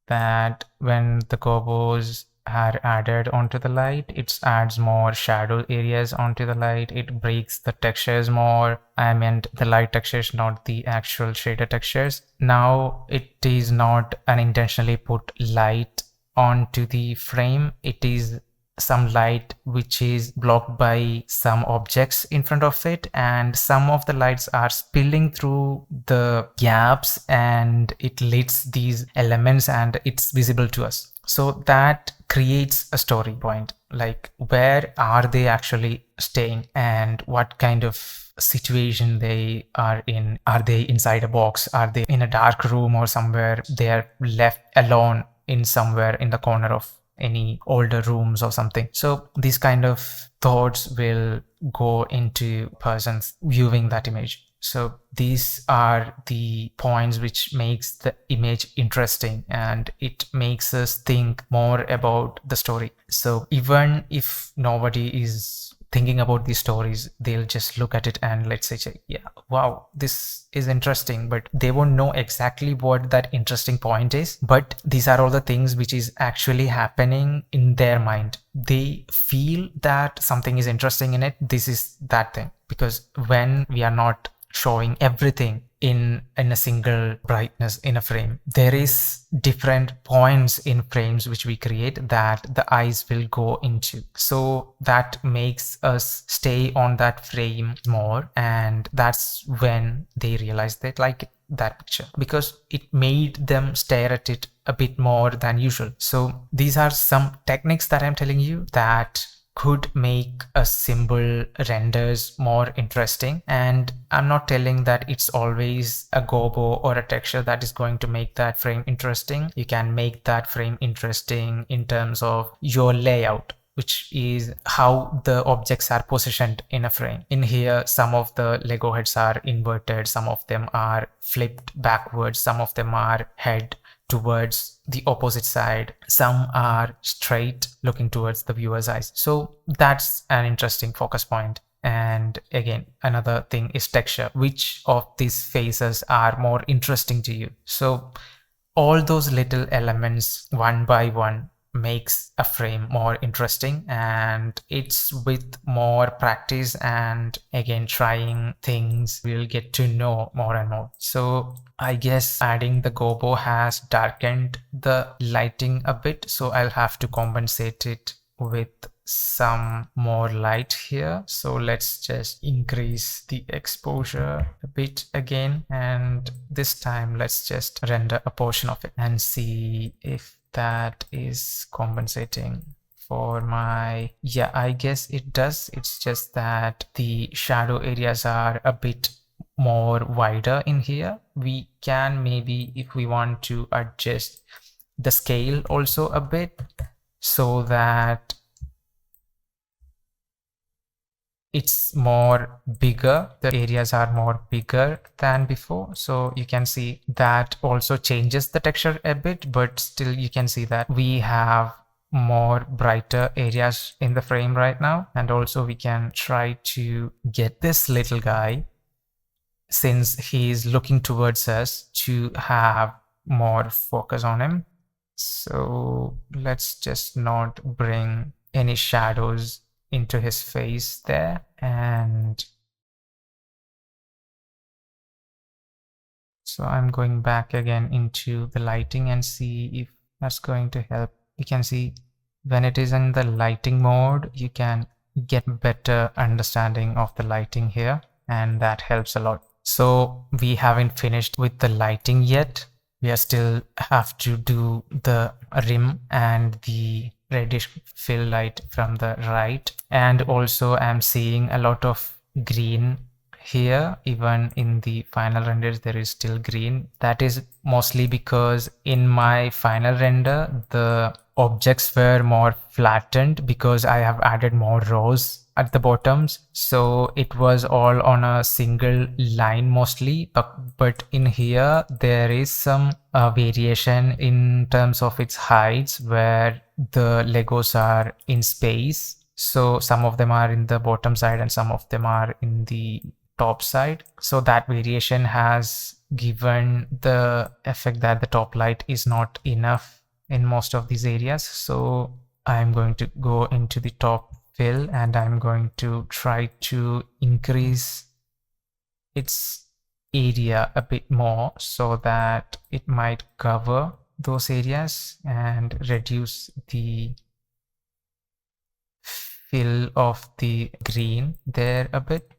that when the gobos are added onto the light, it adds more shadow areas onto the light. It breaks the textures more. I meant the light textures, not the actual shader textures. Now it is not an intentionally put light onto the frame. It is some light which is blocked by some objects in front of it, and some of the lights are spilling through the gaps and it lights these elements and it's visible to us. So that creates a story point, like where are they actually staying and what kind of situation they are in. Are they inside a box? Are they in a dark room or somewhere they are left alone in somewhere in the corner of any older rooms or something? So these kind of thoughts will go into persons viewing that image. So these are the points which makes the image interesting and it makes us think more about the story. So even if nobody is thinking about these stories, they'll just look at it and let's say, yeah, wow, this is interesting, but they won't know exactly what that interesting point is. But these are all the things which is actually happening in their mind. They feel that something is interesting in it. This is that thing, because when we are not showing everything in a single brightness in a frame, there is different points in frames which we create that the eyes will go into. So that makes us stay on that frame more, and that's when they realize they like that picture, because it made them stare at it a bit more than usual. So these are some techniques that I'm telling you that could make a symbol renders more interesting. And I'm not telling that it's always a gobo or a texture that is going to make that frame interesting. You can make that frame interesting in terms of your layout, which is how the objects are positioned in a frame. In here, some of the Lego heads are inverted, some of them are flipped backwards, some of them are head towards the opposite side, some are straight looking towards the viewer's eyes. So that's an interesting focus point. And again, another thing is texture. Which of these faces are more interesting to you? So all those little elements one by one makes a frame more interesting, and it's with more practice and again trying things we'll get to know more and more. So I guess adding the gobo has darkened the lighting a bit, so I'll have to compensate it with some more light here. So let's just increase the exposure a bit again, and this time let's just render a portion of it and see if that is compensating for my... yeah, I guess it does. It's just that the shadow areas are a bit more wider in here. We can maybe, if we want to, adjust the scale also a bit so that it's more bigger. The areas are more bigger than before. So you can see that also changes the texture a bit, but still you can see that we have more brighter areas in the frame right now. And also we can try to get this little guy, since he's looking towards us, to have more focus on him. So let's just not bring any shadows into his face there, and so I'm going back again into the lighting and see if that's going to help. You can see when it is in the lighting mode, you can get better understanding of the lighting here, and that helps a lot. So we haven't finished with the lighting yet. We are still have to do the rim and the reddish fill light from the right. And also I'm seeing a lot of green here. Even in the final renders there is still green. That is mostly because in my final render the objects were more flattened because I have added more rows at the bottoms, so it was all on a single line mostly, but in here there is some variation in terms of its heights where the Legos are in space. So some of them are in the bottom side and some of them are in the top side. So that variation has given the effect that the top light is not enough in most of these areas. So I'm going to go into the top fill and I'm going to try to increase its area a bit more so that it might cover those areas and reduce the fill of the green there a bit.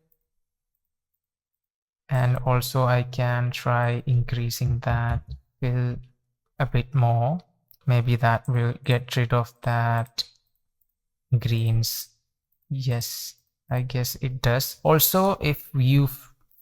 And also I can try increasing that fill a bit more. Maybe that will get rid of that greens. Yes, I guess it does. Also, if you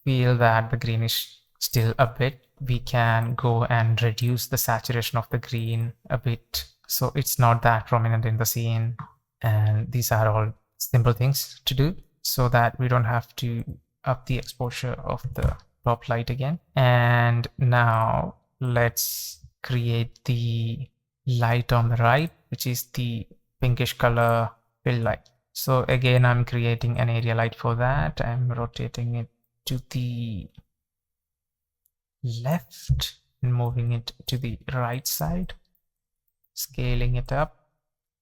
feel that the green is still a bit, we can go and reduce the saturation of the green a bit so it's not that prominent in the scene. And these are all simple things to do so that we don't have to up the exposure of the top light again. And now let's create the light on the right, which is the pinkish color fill light. So again, I'm creating an area light for that. I'm rotating it to the left and moving it to the right side, scaling it up.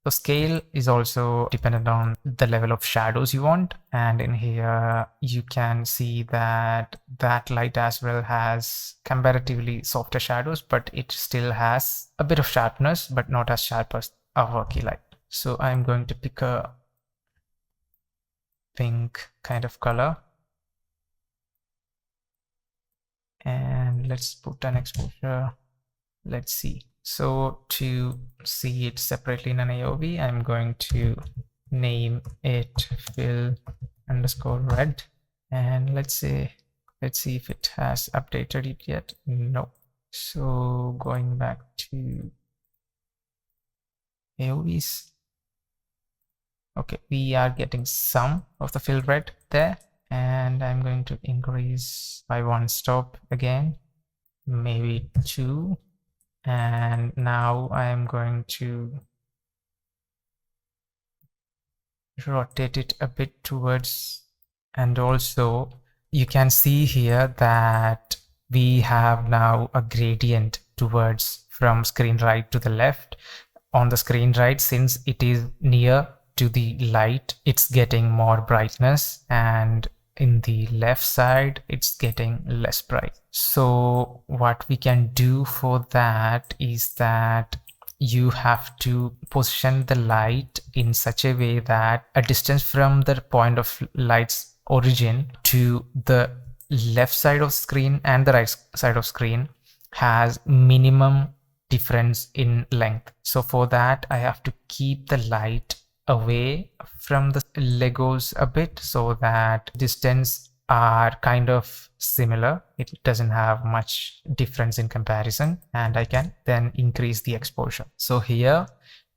So scale is also dependent on the level of shadows you want. And in here, you can see that that light as well has comparatively softer shadows, but it still has a bit of sharpness, but not as sharp as our key light. So I'm going to pick a pink kind of color. And let's put an exposure. Let's see. So to see it separately in an AOV, I'm going to name it fill_red. And let's see if it has updated it yet. No. So going back to AOVs. Okay, we are getting some of the fill red there. And I'm going to increase by one stop again, maybe 2. And now I am going to rotate it a bit towards, and also you can see here that we have now a gradient towards from screen right to the left. On the screen right, since it is near to the light, it's getting more brightness, and in the left side it's getting less bright. So what we can do for that is that you have to position the light in such a way that a distance from the point of light's origin to the left side of screen and the right side of screen has minimum difference in length. So for that I have to keep the light away from the Legos a bit so that distance are kind of similar. It doesn't have much difference in comparison, and I can then increase the exposure. So here,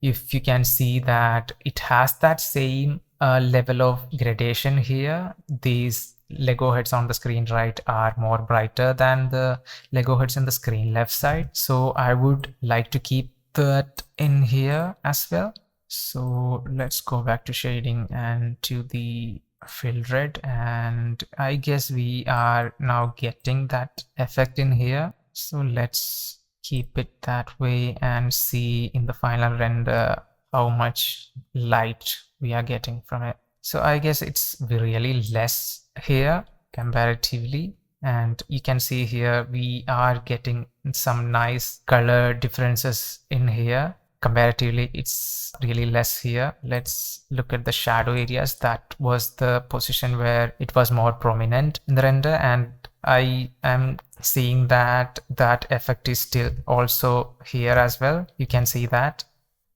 if you can see that it has that same level of gradation here, these Lego heads on the screen right are more brighter than the Lego heads in the screen left side. So I would like to keep that in here as well. So let's go back to shading and to the fill red, and I guess we are now getting that effect in here. So let's keep it that way and see in the final render how much light we are getting from it. So I guess it's really less here comparatively, and you can see here we are getting some nice color differences in here. Comparatively, it's really less here. Let's look at the shadow areas. That was the position where it was more prominent in the render, and I am seeing that that effect is still also here as well. You can see that.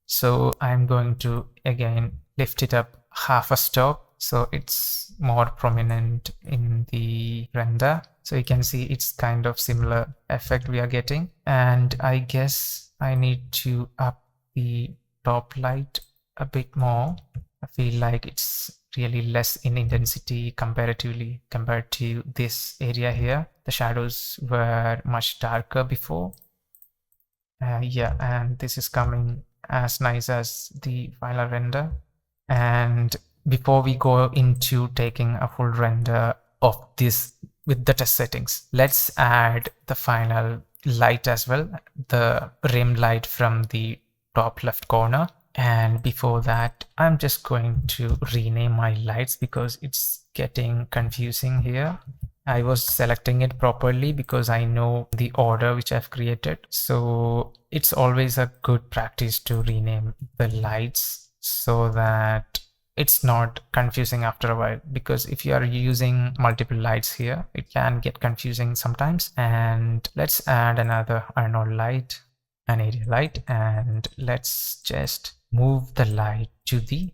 So I'm going to again lift it up half a stop so it's more prominent in the render. So you can see it's kind of similar effect we are getting, and I guess I need to up the top light a bit more. I feel like it's really less in intensity comparatively compared to this area here. The shadows were much darker before. Yeah, and this is coming as nice as the final render. And before we go into taking a full render of this with the test settings, let's add the final light as well, the rim light from the top left corner. And before that, I'm just going to rename my lights because it's getting confusing here. I was selecting it properly because I know the order which I've created. So it's always a good practice to rename the lights so that it's not confusing after a while, because if you are using multiple lights here, it can get confusing sometimes. And let's add another Arnold light, an area light, and let's just move the light to the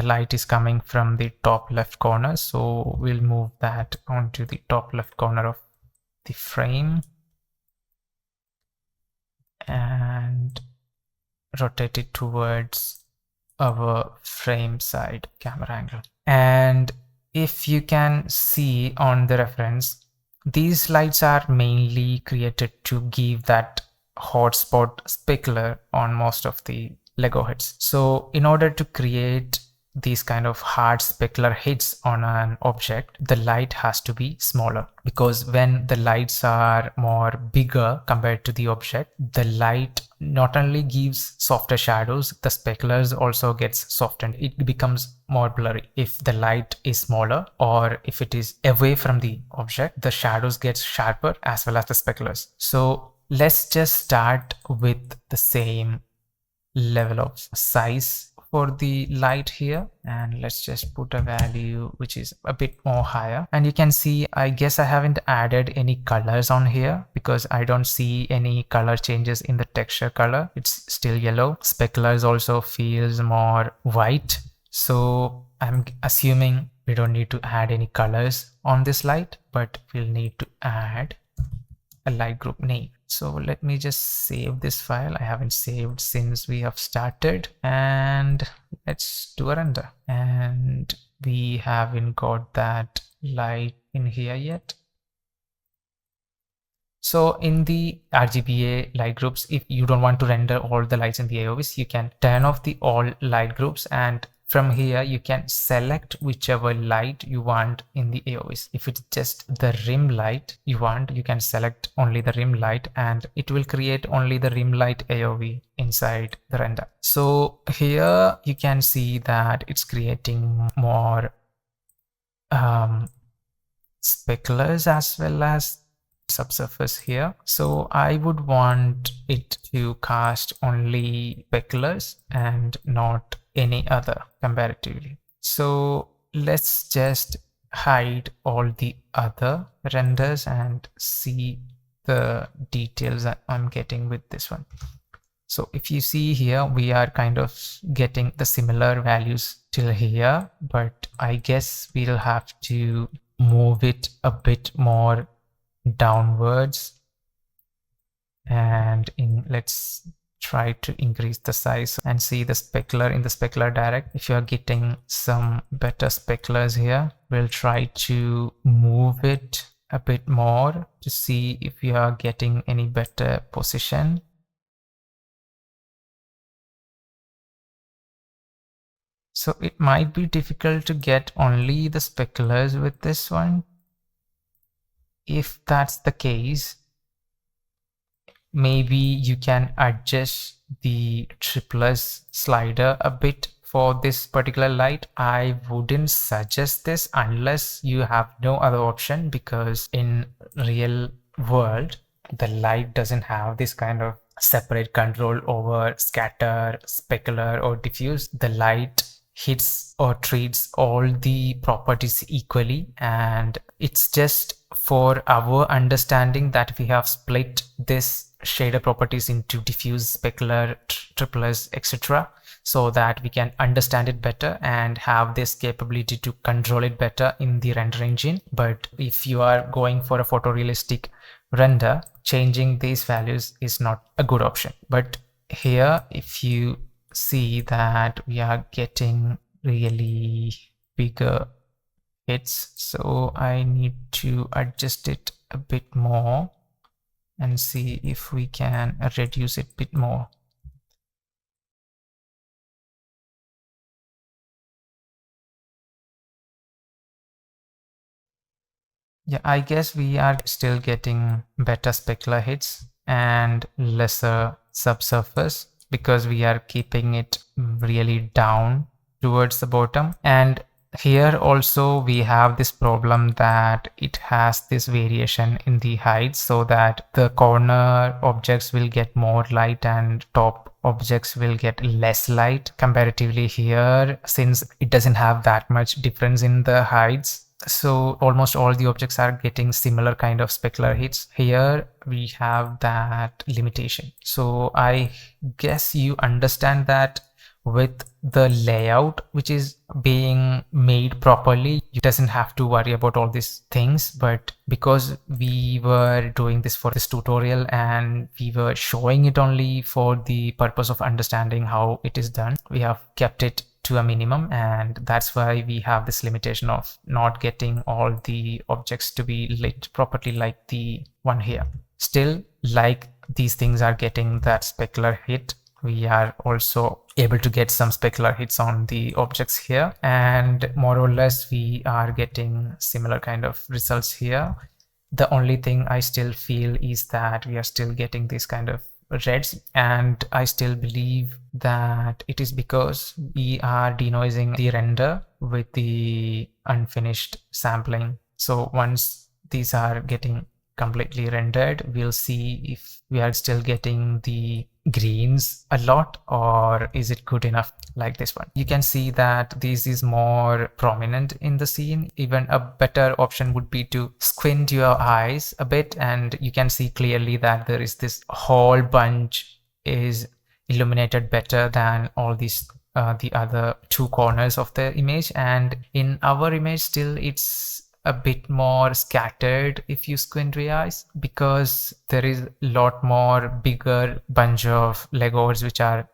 light is coming from the top left corner, so we'll move that onto the top left corner of the frame and rotate it towards our frame side camera angle. And if you can see on the reference, these lights are mainly created to give that hotspot specular on most of the Lego heads. So in order to create these kind of hard specular hits on an object, the light has to be smaller, because when the lights are more bigger compared to the object, the light not only gives softer shadows, the speculars also gets softened. It becomes more blurry. If the light is smaller or if it is away from the object, the shadows get sharper as well as the speculars. So let's just start with the same level of size for the light here, and let's just put a value which is a bit more higher. And you can see, I guess I haven't added any colors on here because I don't see any color changes in the texture color. It's still yellow. Speculars also feels more white, so I'm assuming we don't need to add any colors on this light, but we'll need to add a light group name. So let me just save this file. I haven't saved since we have started, and let's do a render. And we haven't got that light in here yet. So in the RGBA light groups, if you don't want to render all the lights in the AOVs, you can turn off the all light groups, and from here you can select whichever light you want in the AOVs. If it's just the rim light you want, you can select only the rim light and it will create only the rim light AOV inside the render. So here you can see that it's creating more speculars as well as subsurface here. So I would want it to cast only speculars and not any other comparatively. So let's just hide all the other renders and see the details that I'm getting with this one. So if you see here, we are kind of getting the similar values till here, but I guess we'll have to move it a bit more downwards, and let's try to increase the size and see the specular in the specular direct. If you are getting some better speculars here, we'll try to move it a bit more to see if you are getting any better position. So it might be difficult to get only the speculars with this one. If that's the case, maybe you can adjust the triplus slider a bit for this particular light. I wouldn't suggest this unless you have no other option, because in real world the light doesn't have this kind of separate control over scatter, specular or diffuse. The light hits or treats all the properties equally, and it's just for our understanding that we have split this shader properties into diffuse, specular, triplus, etc., so that we can understand it better and have this capability to control it better in the render engine. But if you are going for a photorealistic render, changing these values is not a good option. But here, if you see that we are getting really bigger hits, so I need to adjust it a bit more and see if we can reduce it a bit more. Yeah, I guess we are still getting better specular hits and lesser subsurface because we are keeping it really down towards the bottom. And here also we have this problem that it has this variation in the height, so that the corner objects will get more light and top objects will get less light comparatively here, since it doesn't have that much difference in the heights. So almost all the objects are getting similar kind of specular hits. Here we have that limitation. So I guess you understand that with the layout which is being made properly, you doesn't have to worry about all these things. But because we were doing this for this tutorial and we were showing it only for the purpose of understanding how it is done, we have kept it to a minimum, and that's why we have this limitation of not getting all the objects to be lit properly like the one here. Still, like these things are getting that specular hit, we are also able to get some specular hits on the objects here, and more or less we are getting similar kind of results here. The only thing I still feel is that we are still getting this kind of reds, and I still believe that it is because we are denoising the render with the unfinished sampling. So once these are getting completely rendered, we'll see if we are still getting the greens a lot, or is it good enough like this one. You can see that this is more prominent in the scene. Even a better option would be to squint your eyes a bit, and you can see clearly that there is this whole bunch is illuminated better than all these the other two corners of the image. And in our image still it's a bit more scattered if you squint your eyes, because there is a lot more bigger bunch of Legos which are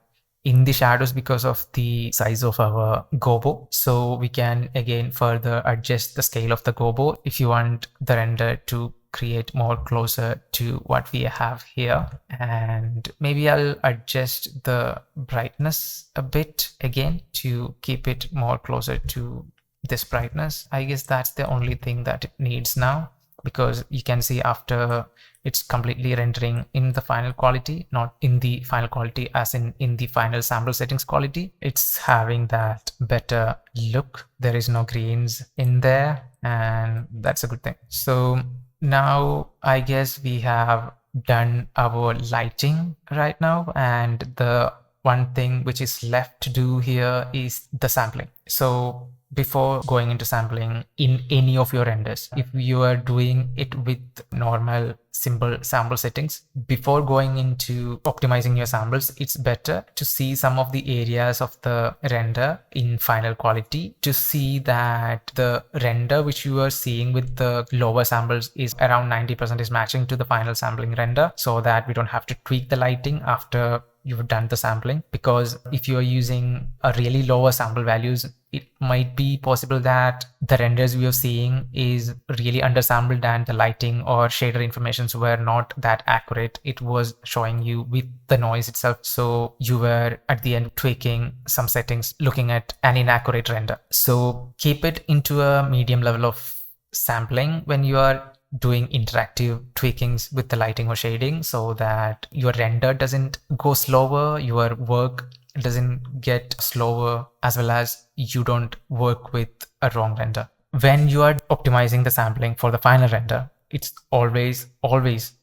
in the shadows because of the size of our Gobo. So we can again further adjust the scale of the Gobo if you want the render to create more closer to what we have here. And maybe I'll adjust the brightness a bit again to keep it more closer to this brightness. I guess that's the only thing that it needs now, because you can see after it's completely rendering in the final quality, not in the final quality as in the final sample settings quality, it's having that better look. There is no greens in there, and that's a good thing. So now I guess we have done our lighting right now, and the one thing which is left to do here is the sampling. So before going into sampling in any of your renders, if you are doing it with normal simple sample settings, before going into optimizing your samples, it's better to see some of the areas of the render in final quality to see that the render which you are seeing with the lower samples is around 90% is matching to the final sampling render, so that we don't have to tweak the lighting after you've done the sampling. Because if you're using a really lower sample values, it might be possible that the renders we are seeing is really undersampled and the lighting or shader informations were not that accurate. It was showing you with the noise itself, so you were at the end tweaking some settings looking at an inaccurate render. So keep it into a medium level of sampling when you are doing interactive tweakings with the lighting or shading, so that your render doesn't go slower, your work doesn't get slower, as well as you don't work with a wrong render. When you are optimizing the sampling for the final render, it's always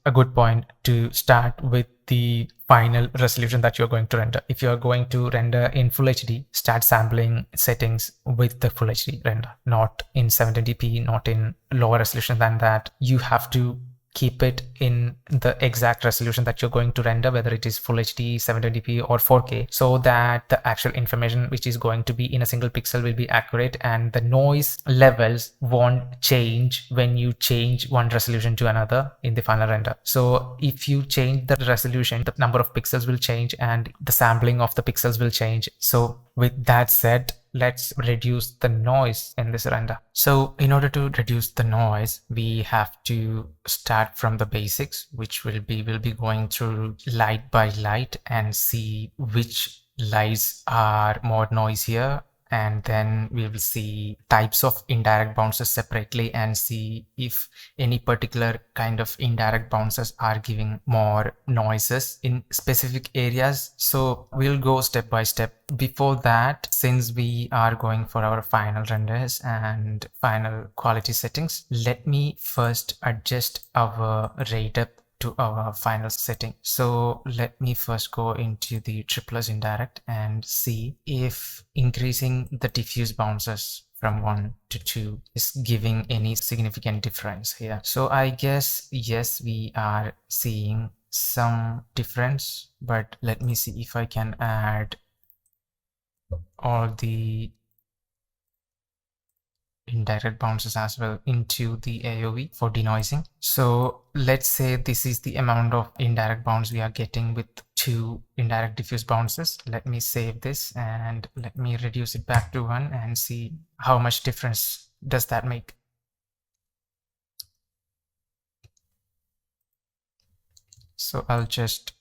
a good point to start with the final resolution that you're going to render. If you're going to render in Full HD, start sampling settings with the Full HD render, not in 720p, not in lower resolution than that. You have to keep it in the exact resolution that you're going to render, whether it is Full HD, 720p or 4K, so that the actual information which is going to be in a single pixel will be accurate and the noise levels won't change when you change one resolution to another in the final render. So if you change the resolution, the number of pixels will change and the sampling of the pixels will change. So with that said, let's reduce the noise in this render. So in order to reduce the noise, we have to start from the basics, which we'll be going through light by light and see which lights are more noisier, and then we will see types of indirect bounces separately and see if any particular kind of indirect bounces are giving more noises in specific areas. So we'll go step by step. Before that, since we are going for our final renders and final quality settings, let me first adjust our Raydepth to our final setting. So let me first go into the triplus indirect and see if increasing the diffuse bounces from 1 to 2 is giving any significant difference here. So I guess yes, we are seeing some difference, but let me see if I can add all the indirect bounces as well into the AOV for denoising. So let's say this is the amount of indirect bounce we are getting with 2 indirect diffuse bounces. Let me save this and let me reduce it back to 1 and see how much difference does that make. So I'll just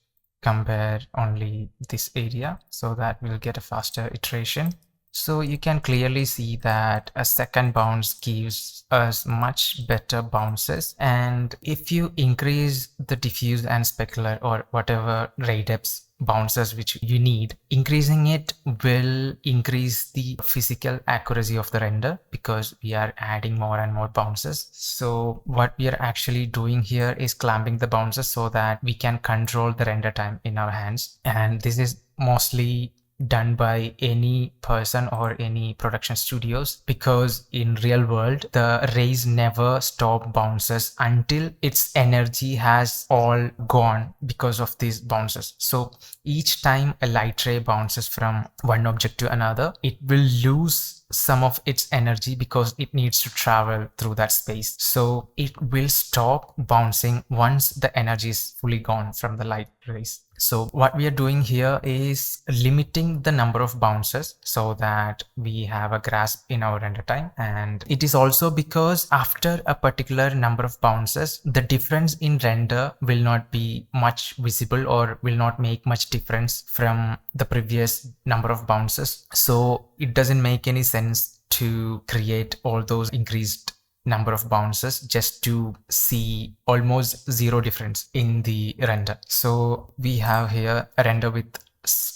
compare only this area so that we'll get a faster iteration. So you can clearly see that a second bounce gives us much better bounces, and if you increase the diffuse and specular or whatever ray depths bounces which you need, increasing it will increase the physical accuracy of the render because we are adding more and more bounces. So what we are actually doing here is clamping the bounces so that we can control the render time in our hands, and this is mostly done by any person or any production studios, because in real world the rays never stop bounces until its energy has all gone because of these bounces. So each time a light ray bounces from one object to another, it will lose some of its energy because it needs to travel through that space. So it will stop bouncing once the energy is fully gone from the light rays. So what we are doing here is limiting the number of bounces so that we have a grasp in our render time. And it is also because after a particular number of bounces, the difference in render will not be much visible or will not make much difference from the previous number of bounces. So it doesn't make any sense to create all those increased number of bounces just to see almost zero difference in the render. So we have here a render with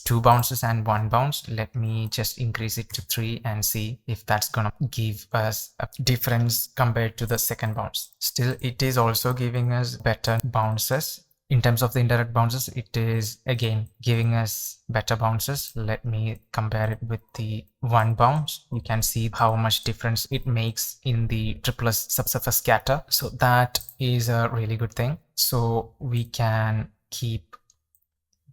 2 bounces and 1 bounce. Let me just increase it to 3 and see if that's gonna give us a difference compared to the second bounce. Still, it is also giving us better bounces. In terms of the indirect bounces, it is again giving us better bounces. Let me compare it with the 1 bounce. You can see how much difference it makes in the triplus subsurface scatter. So that is a really good thing. So we can keep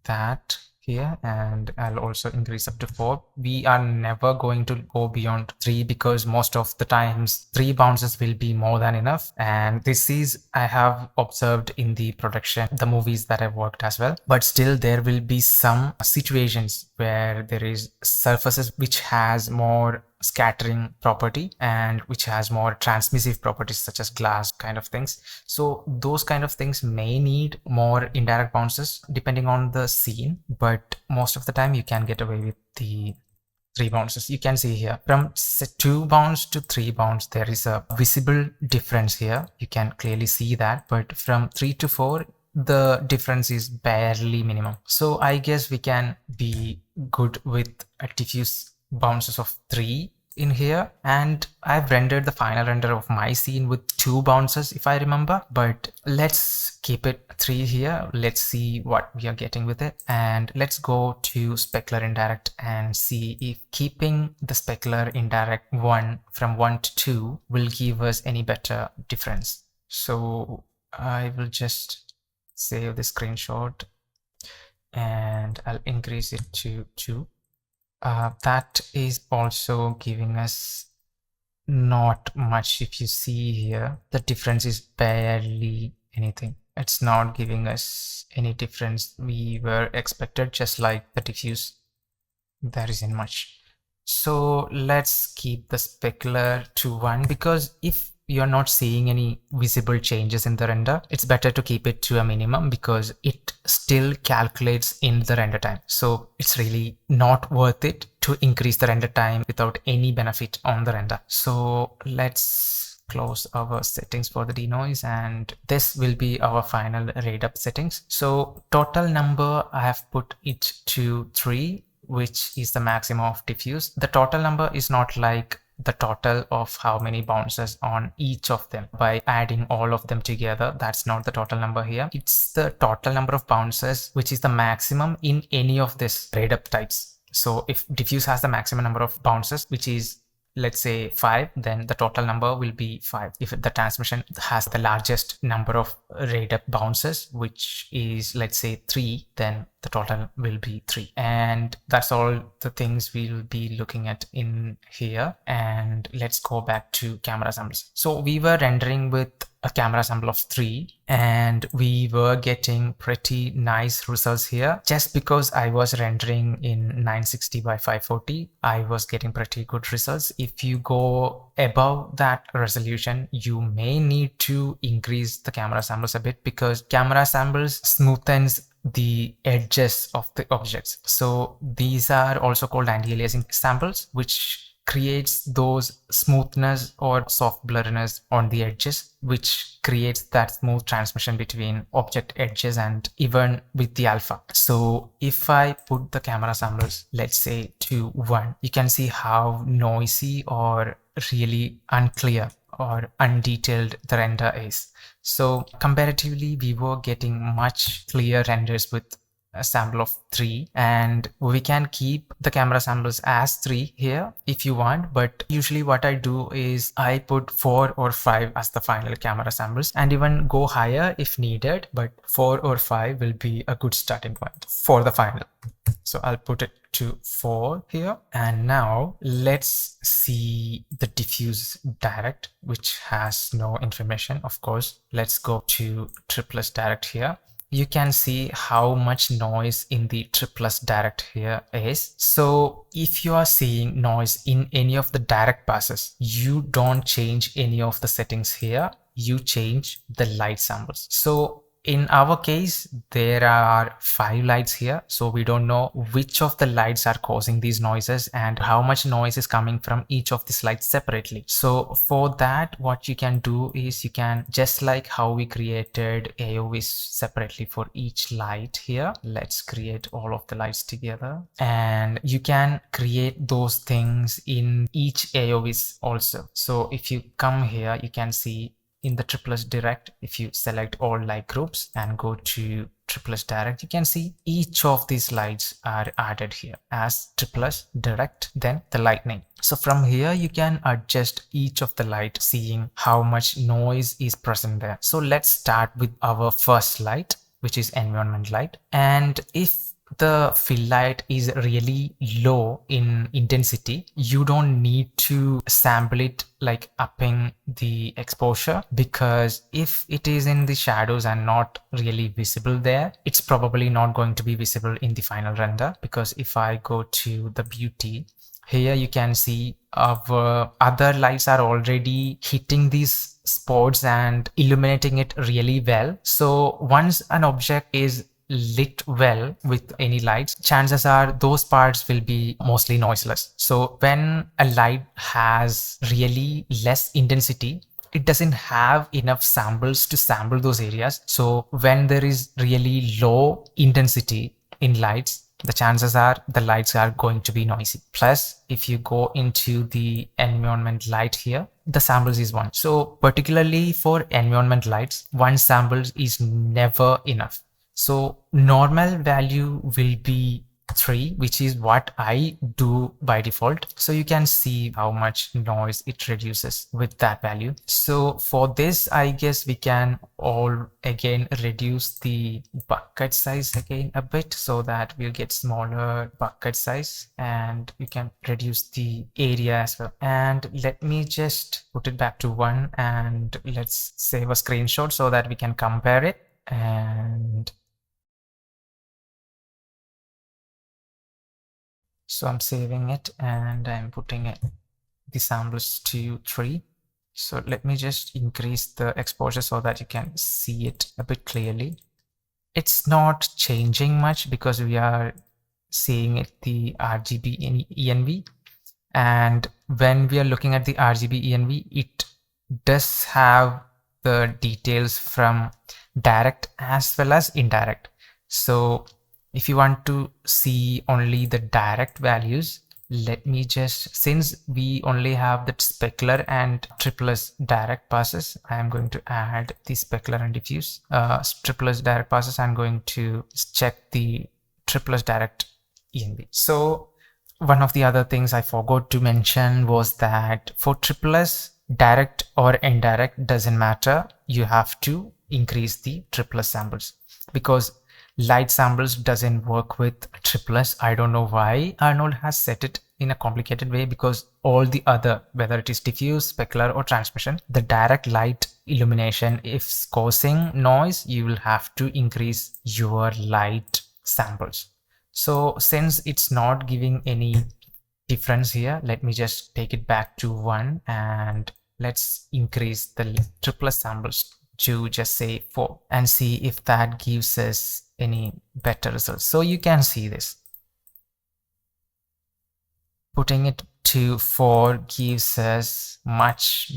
that here, and I'll also increase up to 4. We are never going to go beyond 3 because most of the times 3 bounces will be more than enough, and this is I have observed in the production, the movies that I've worked as well. But still there will be some situations where there is surfaces which has more scattering property and which has more transmissive properties such as glass kind of things. So those kind of things may need more indirect bounces depending on the scene, but most of the time you can get away with the 3 bounces. You can see here from 2 bounce to 3 bounce there is a visible difference here. You can clearly see that, but from 3 to 4 the difference is barely minimum. So I guess we can be good with a diffuse bounces of 3 in here, and I've rendered the final render of my scene with 2 bounces if I remember, but let's keep it 3 here. Let's see what we are getting with it, and let's go to specular indirect and see if keeping the specular indirect 1 from 1 to 2 will give us any better difference. So I will just save the screenshot and I'll increase it to 2. That is also giving us not much. If you see here, the difference is barely anything. It's not giving us any difference we were expected, just like the diffuse, there isn't much. So let's keep the specular to 1, because if you're not seeing any visible changes in the render, it's better to keep it to a minimum because it still calculates in the render time. So it's really not worth it to increase the render time without any benefit on the render. So let's close our settings for the denoise, and this will be our final Raydepth settings. So total number, I have put it to 3, which is the maximum of diffuse. The total number is not like the total of how many bounces on each of them by adding all of them together. That's not the total number here. It's the total number of bounces, which is the maximum in any of this Raydepth types. So if diffuse has the maximum number of bounces, which is, let's say, 5, then the total number will be 5. If the transmission has the largest number of Raydepth bounces, which is, let's say, 3, then the total will be 3. And that's all the things we'll be looking at in here. And let's go back to camera samples. So we were rendering with a camera sample of 3, and we were getting pretty nice results here. Just because I was rendering in 960 by 540, I was getting pretty good results. If you go above that resolution, you may need to increase the camera samples a bit, because camera samples smoothens the edges of the objects. So these are also called anti-aliasing samples, which creates those smoothness or soft blurriness on the edges, which creates that smooth transmission between object edges and even with the alpha. So if I put the camera samples, let's say, to 1, you can see how noisy or really unclear or undetailed the render is. So comparatively, we were getting much clearer renders with a sample of 3, and we can keep the camera samples as 3 here if you want, but usually what I do is I put 4 or 5 as the final camera samples, and even go higher if needed, but 4 or 5 will be a good starting point for the final. So I'll put it to 4 here. And now let's see the diffuse direct, which has no information, of course. Let's go to triplus direct here. You can see how much noise in the triplus direct here is. So if you are seeing noise in any of the direct passes, you don't change any of the settings here. You change the light samples. So in our case, there are 5 lights here, so we don't know which of the lights are causing these noises and how much noise is coming from each of these lights separately. So for that, what you can do is you can, just like how we created AOVs separately for each light here, let's create all of the lights together, and you can create those things in each AOVs also. So if you come here, you can see in the triplus direct, if you select all light groups and go to triplus direct, you can see each of these lights are added here as triplus direct, then the light name. So from here you can adjust each of the light, seeing how much noise is present there. So let's start with our first light, which is environment light. And if the fill light is really low in intensity, you don't need to sample it like upping the exposure, because if it is in the shadows and not really visible there, it's probably not going to be visible in the final render. Because if I go to the beauty, here you can see our other lights are already hitting these spots and illuminating it really well. So once an object is lit well with any lights, chances are those parts will be mostly noiseless. So when a light has really less intensity, it doesn't have enough samples to sample those areas. So when there is really low intensity in lights, the chances are the lights are going to be noisy. Plus, if you go into the environment light here, the samples is 1. So particularly for environment lights, 1 sample is never enough. So normal value will be 3, which is what I do by default. So you can see how much noise it reduces with that value. So for this, I guess we can all again reduce the bucket size again a bit, so that we'll get smaller bucket size, and we can reduce the area as well. And let me just put it back to 1, and let's save a screenshot so that we can compare it. And So I'm saving it and I'm putting it the samples to 3. So let me just increase the exposure so that you can see it a bit clearly. It's not changing much because we are seeing it the RGB ENV, and when we are looking at the RGB ENV, it does have the details from direct as well as indirect. So if you want to see only the direct values, let me just, since we only have the specular and triplus direct passes, I am going to add the specular and diffuse. Triplus direct passes, I'm going to check the triplus direct ENV. So one of the other things I forgot to mention was that for triplus, direct or indirect doesn't matter. You have to increase the triplus samples because light samples doesn't work with triplus. I don't know why Arnold has set it in a complicated way, because all the other, whether it is diffuse, specular or transmission, the direct light illumination, if causing noise, you will have to increase your light samples. So since it's not giving any difference here, let me just take it back to 1 and let's increase the triplus samples to just say 4 and see if that gives us any better results. So you can see this. Putting it to 4 gives us much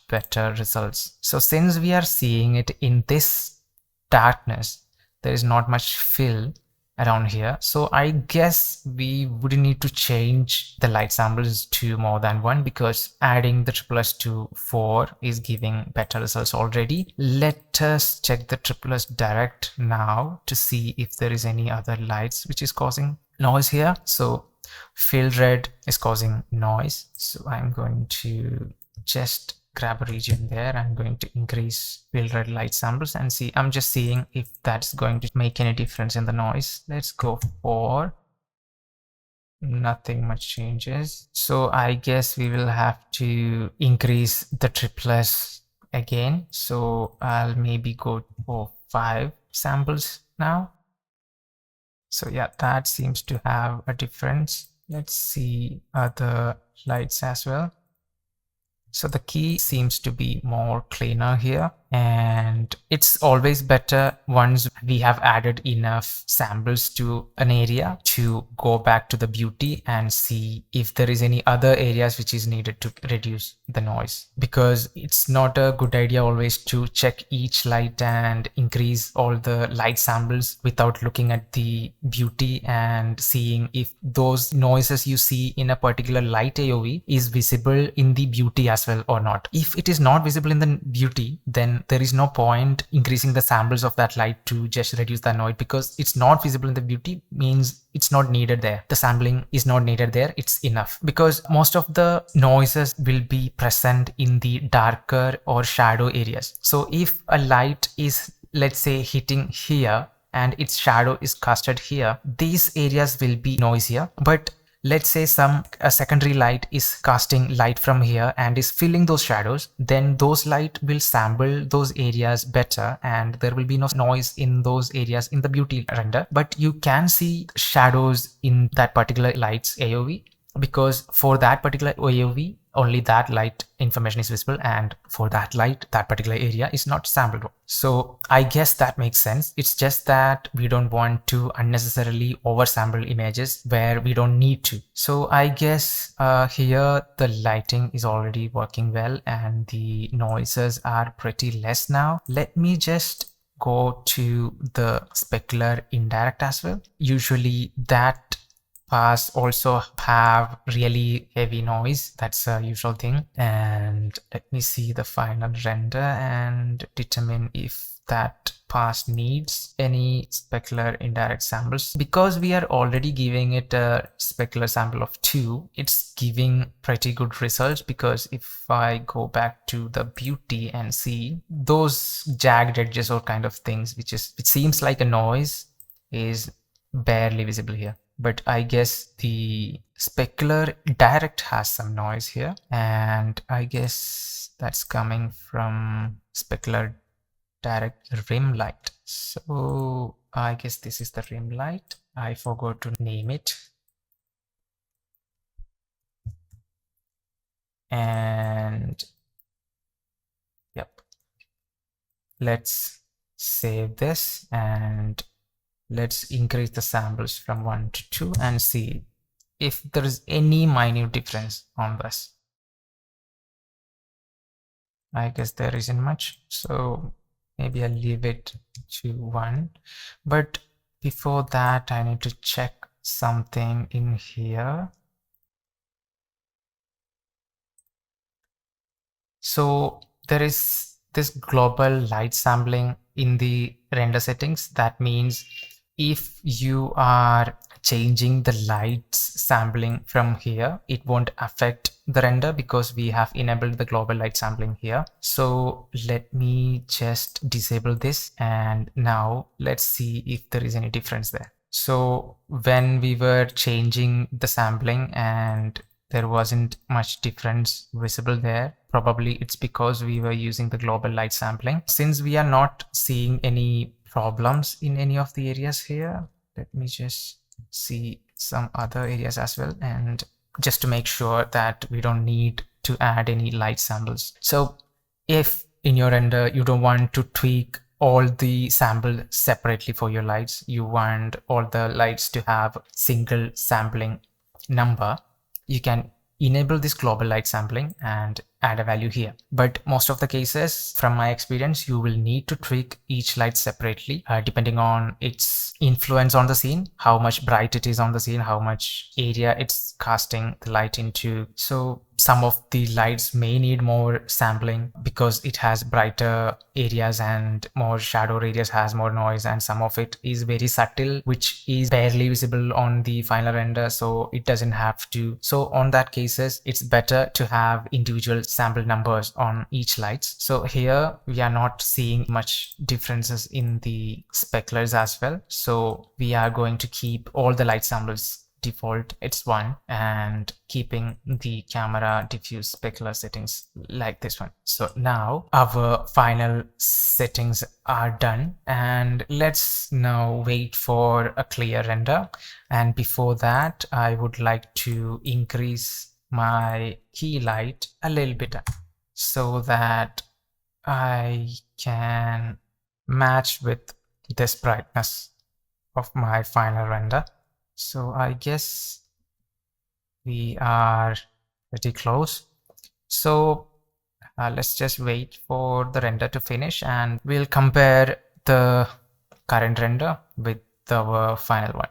better results. So since we are seeing it in this darkness, there is not much fill around here, so I guess we wouldn't need to change the light samples to more than 1 because adding the triplus to 4 is giving better results already. Let us check the triplus direct now to see if there is any other lights which is causing noise here. So field red is causing noise, so I'm going to just grab a region there. I'm going to increase field red light samples and see. I'm just seeing if that's going to make any difference in the noise. Let's go for nothing much changes. So I guess we will have to increase the triplus again. So I'll maybe go for 5 samples now. So yeah, that seems to have a difference. Let's see other lights as well. So the key seems to be more cleaner here, and it's always better once we have added enough samples to an area to go back to the beauty and see if there is any other areas which is needed to reduce the noise, because it's not a good idea always to check each light and increase all the light samples without looking at the beauty and seeing if those noises you see in a particular light AOV is visible in the beauty as well or not. If it is not visible in the beauty, then there is no point increasing the samples of that light to just reduce the noise, because it's not visible in the beauty means it's not needed there. The sampling is not needed there. It's enough, because most of the noises will be present in the darker or shadow areas. So if a light is, let's say, hitting here and its shadow is casted here, these areas will be noisier. But let's say a secondary light is casting light from here and is filling those shadows, then those light will sample those areas better and there will be no noise in those areas in the beauty render. But you can see shadows in that particular light's AOV, because for that particular AOV only that light information is visible, and for that light that particular area is not sampled. So I guess that makes sense. It's just that we don't want to unnecessarily oversample images where we don't need to. So I guess here the lighting is already working well and the noises are pretty less now. Let me just go to the specular indirect as well. Usually that pass also have really heavy noise. That's a usual thing. And let me see the final render and determine if that pass needs any specular indirect samples. Because we are already giving it a specular sample of 2, it's giving pretty good results, because if I go back to the beauty and see those jagged edges or kind of things, which seems like a noise, is barely visible here. But I guess the specular direct has some noise here, and I guess that's coming from specular direct rim light. So I guess this is the rim light. I forgot to name it. And yep, let's save this and let's increase the samples from 1 to 2 and see if there is any minute difference on this. I guess there isn't much, so maybe I'll leave it to 1. But before that, I need to check something in here. So there is this global light sampling in the render settings. That means if you are changing the lights sampling from here, it won't affect the render because we have enabled the global light sampling here. So let me just disable this, and now let's see if there is any difference there. So when we were changing the sampling and there wasn't much difference visible there, probably it's because we were using the global light sampling. Since we are not seeing any problems in any of the areas here, let me just see some other areas as well, and just to make sure that we don't need to add any light samples. So if in your render you don't want to tweak all the sample separately for your lights, you want all the lights to have single sampling number, you can enable this global light sampling and add a value here. But most of the cases, from my experience, you will need to tweak each light separately depending on its influence on the scene, how much bright it is on the scene, how much area it's casting the light into. So some of the lights may need more sampling because it has brighter areas, and more shadow areas has more noise, and some of it is very subtle, which is barely visible on the final render, so it doesn't have to. So on that cases, it's better to have individual sample numbers on each lights. So here we are not seeing much differences in the speculars as well, so we are going to keep all the light samples default, it's 1, and keeping the camera diffuse specular settings like this one. So now our final settings are done, and let's now wait for a clear render. And before that, I would like to increase my key light a little bit so that I can match with this brightness of my final render. So I guess we are pretty close. So let's just wait for the render to finish, and we'll compare the current render with our final one.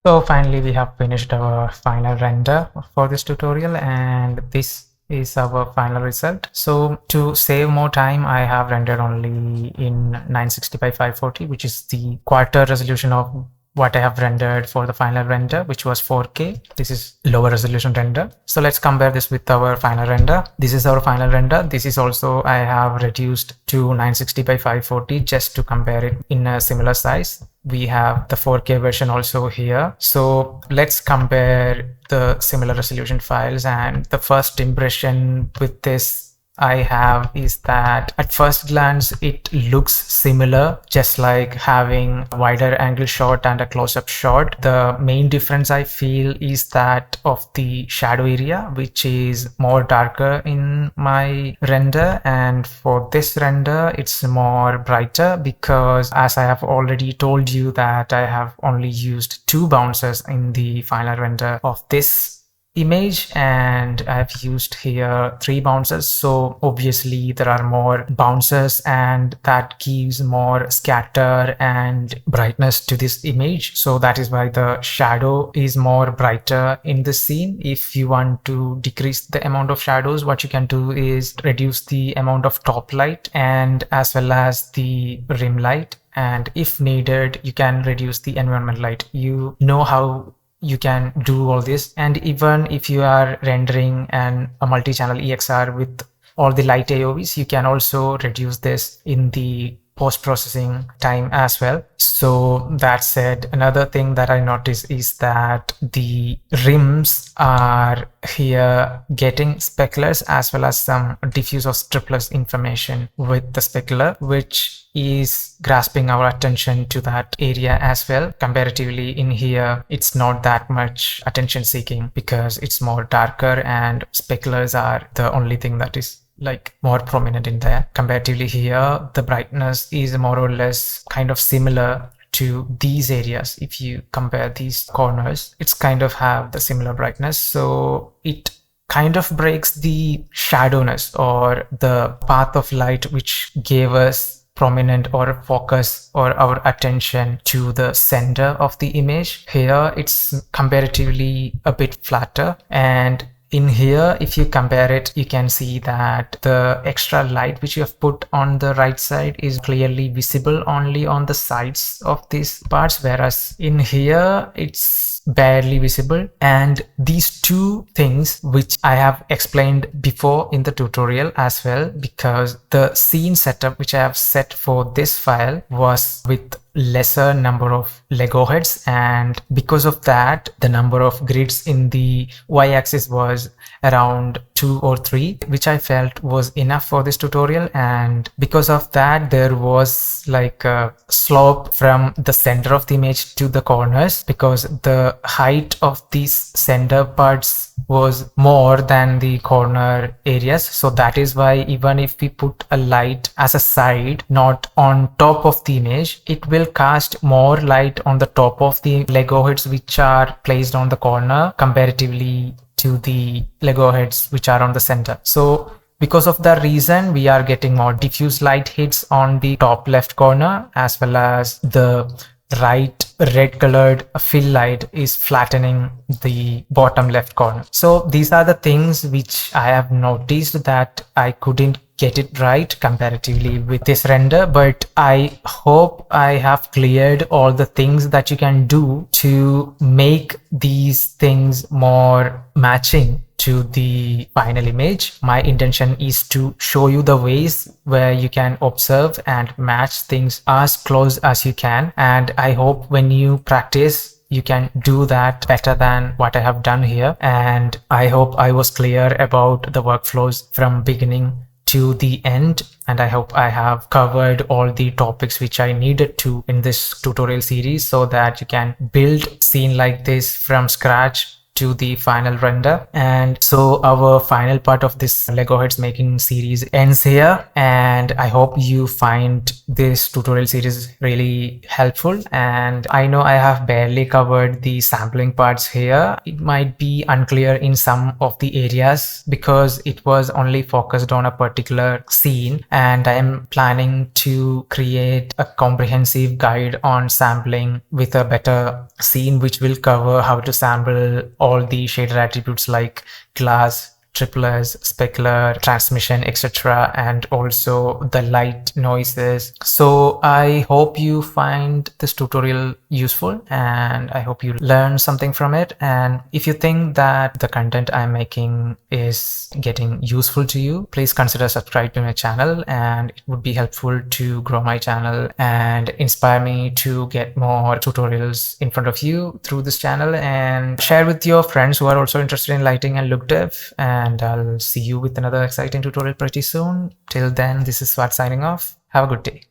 So finally we have finished our final render for this tutorial, and this is our final result. So to save more time, I have rendered only in 960 by 540, which is the quarter resolution of what I have rendered for the final render, which was 4K. This is lower resolution render. So let's compare this with our final render. This is our final render. This is also, I have reduced to 960 by 540 just to compare it in a similar size. We have the 4K version also here. So let's compare the similar resolution files, and the first impression with this I have is that at first glance it looks similar, just like having a wider angle shot and a close-up shot. The main difference I feel is that of the shadow area, which is more darker in my render, and for this render it's more brighter because, as I have already told you, that I have only used 2 bouncers in the final render of this image, and I've used here 3 bouncers. So obviously there are more bouncers, and that gives more scatter and brightness to this image. So that is why the shadow is more brighter in this scene. If you want to decrease the amount of shadows, what you can do is reduce the amount of top light and as well as the rim light, and if needed you can reduce the environment light. You know how you can do all this, and even if you are rendering a multi-channel EXR with all the light AOVs, you can also reduce this in the post-processing time as well. So that said, another thing that I noticed is that the rims are here getting speculars as well as some diffuse or stripless information with the specular, which is grasping our attention to that area as well. Comparatively in here, it's not that much attention seeking because it's more darker and speculars are the only thing that is like more prominent in there. Comparatively here, the brightness is more or less kind of similar to these areas. If you compare these corners, it's kind of have the similar brightness. So it kind of breaks the shadowiness or the path of light which gave us prominent or focus or our attention to the center of the image. Here it's comparatively a bit flatter, and in here, if you compare it, you can see that the extra light which you have put on the right side is clearly visible only on the sides of these parts, whereas in here it's barely visible. And these two things which I have explained before in the tutorial as well, because the scene setup which I have set for this file was with lesser number of Lego heads, and because of that the number of grids in the y-axis was around 2 or 3, which I felt was enough for this tutorial. And because of that there was like a slope from the center of the image to the corners, because the height of these center parts was more than the corner areas. So that is why even if we put a light as a side, not on top of the image, it will cast more light on the top of the Lego heads which are placed on the corner comparatively to the Lego heads which are on the center. So because of that reason, we are getting more diffuse light hits on the top left corner, as well as the right red colored fill light is flattening the bottom left corner. So these are the things which I have noticed that I couldn't get it right comparatively with this render, but I hope I have cleared all the things that you can do to make these things more matching to the final image. My intention is to show you the ways where you can observe and match things as close as you can, and I hope when you practice you can do that better than what I have done here. And I hope I was clear about the workflows from beginning to the end, and I hope I have covered all the topics which I needed to in this tutorial series, so that you can build scene like this from scratch to the final render. And so our final part of this Lego heads making series ends here, and I hope you find this tutorial series really helpful. And I know I have barely covered the sampling parts here. It might be unclear in some of the areas because it was only focused on a particular scene, and I am planning to create a comprehensive guide on sampling with a better scene which will cover how to sample all the shader attributes like glass, triplets, specular, transmission, etc., and also the light, noises. So I hope you find this tutorial useful, and I hope you learn something from it. And if you think that the content I'm making is getting useful to you, please consider subscribe to my channel, and it would be helpful to grow my channel and inspire me to get more tutorials in front of you through this channel. And share with your friends who are also interested in lighting and look dev, and I'll see you with another exciting tutorial pretty soon. Till then, this is Swat signing off. Have a good day.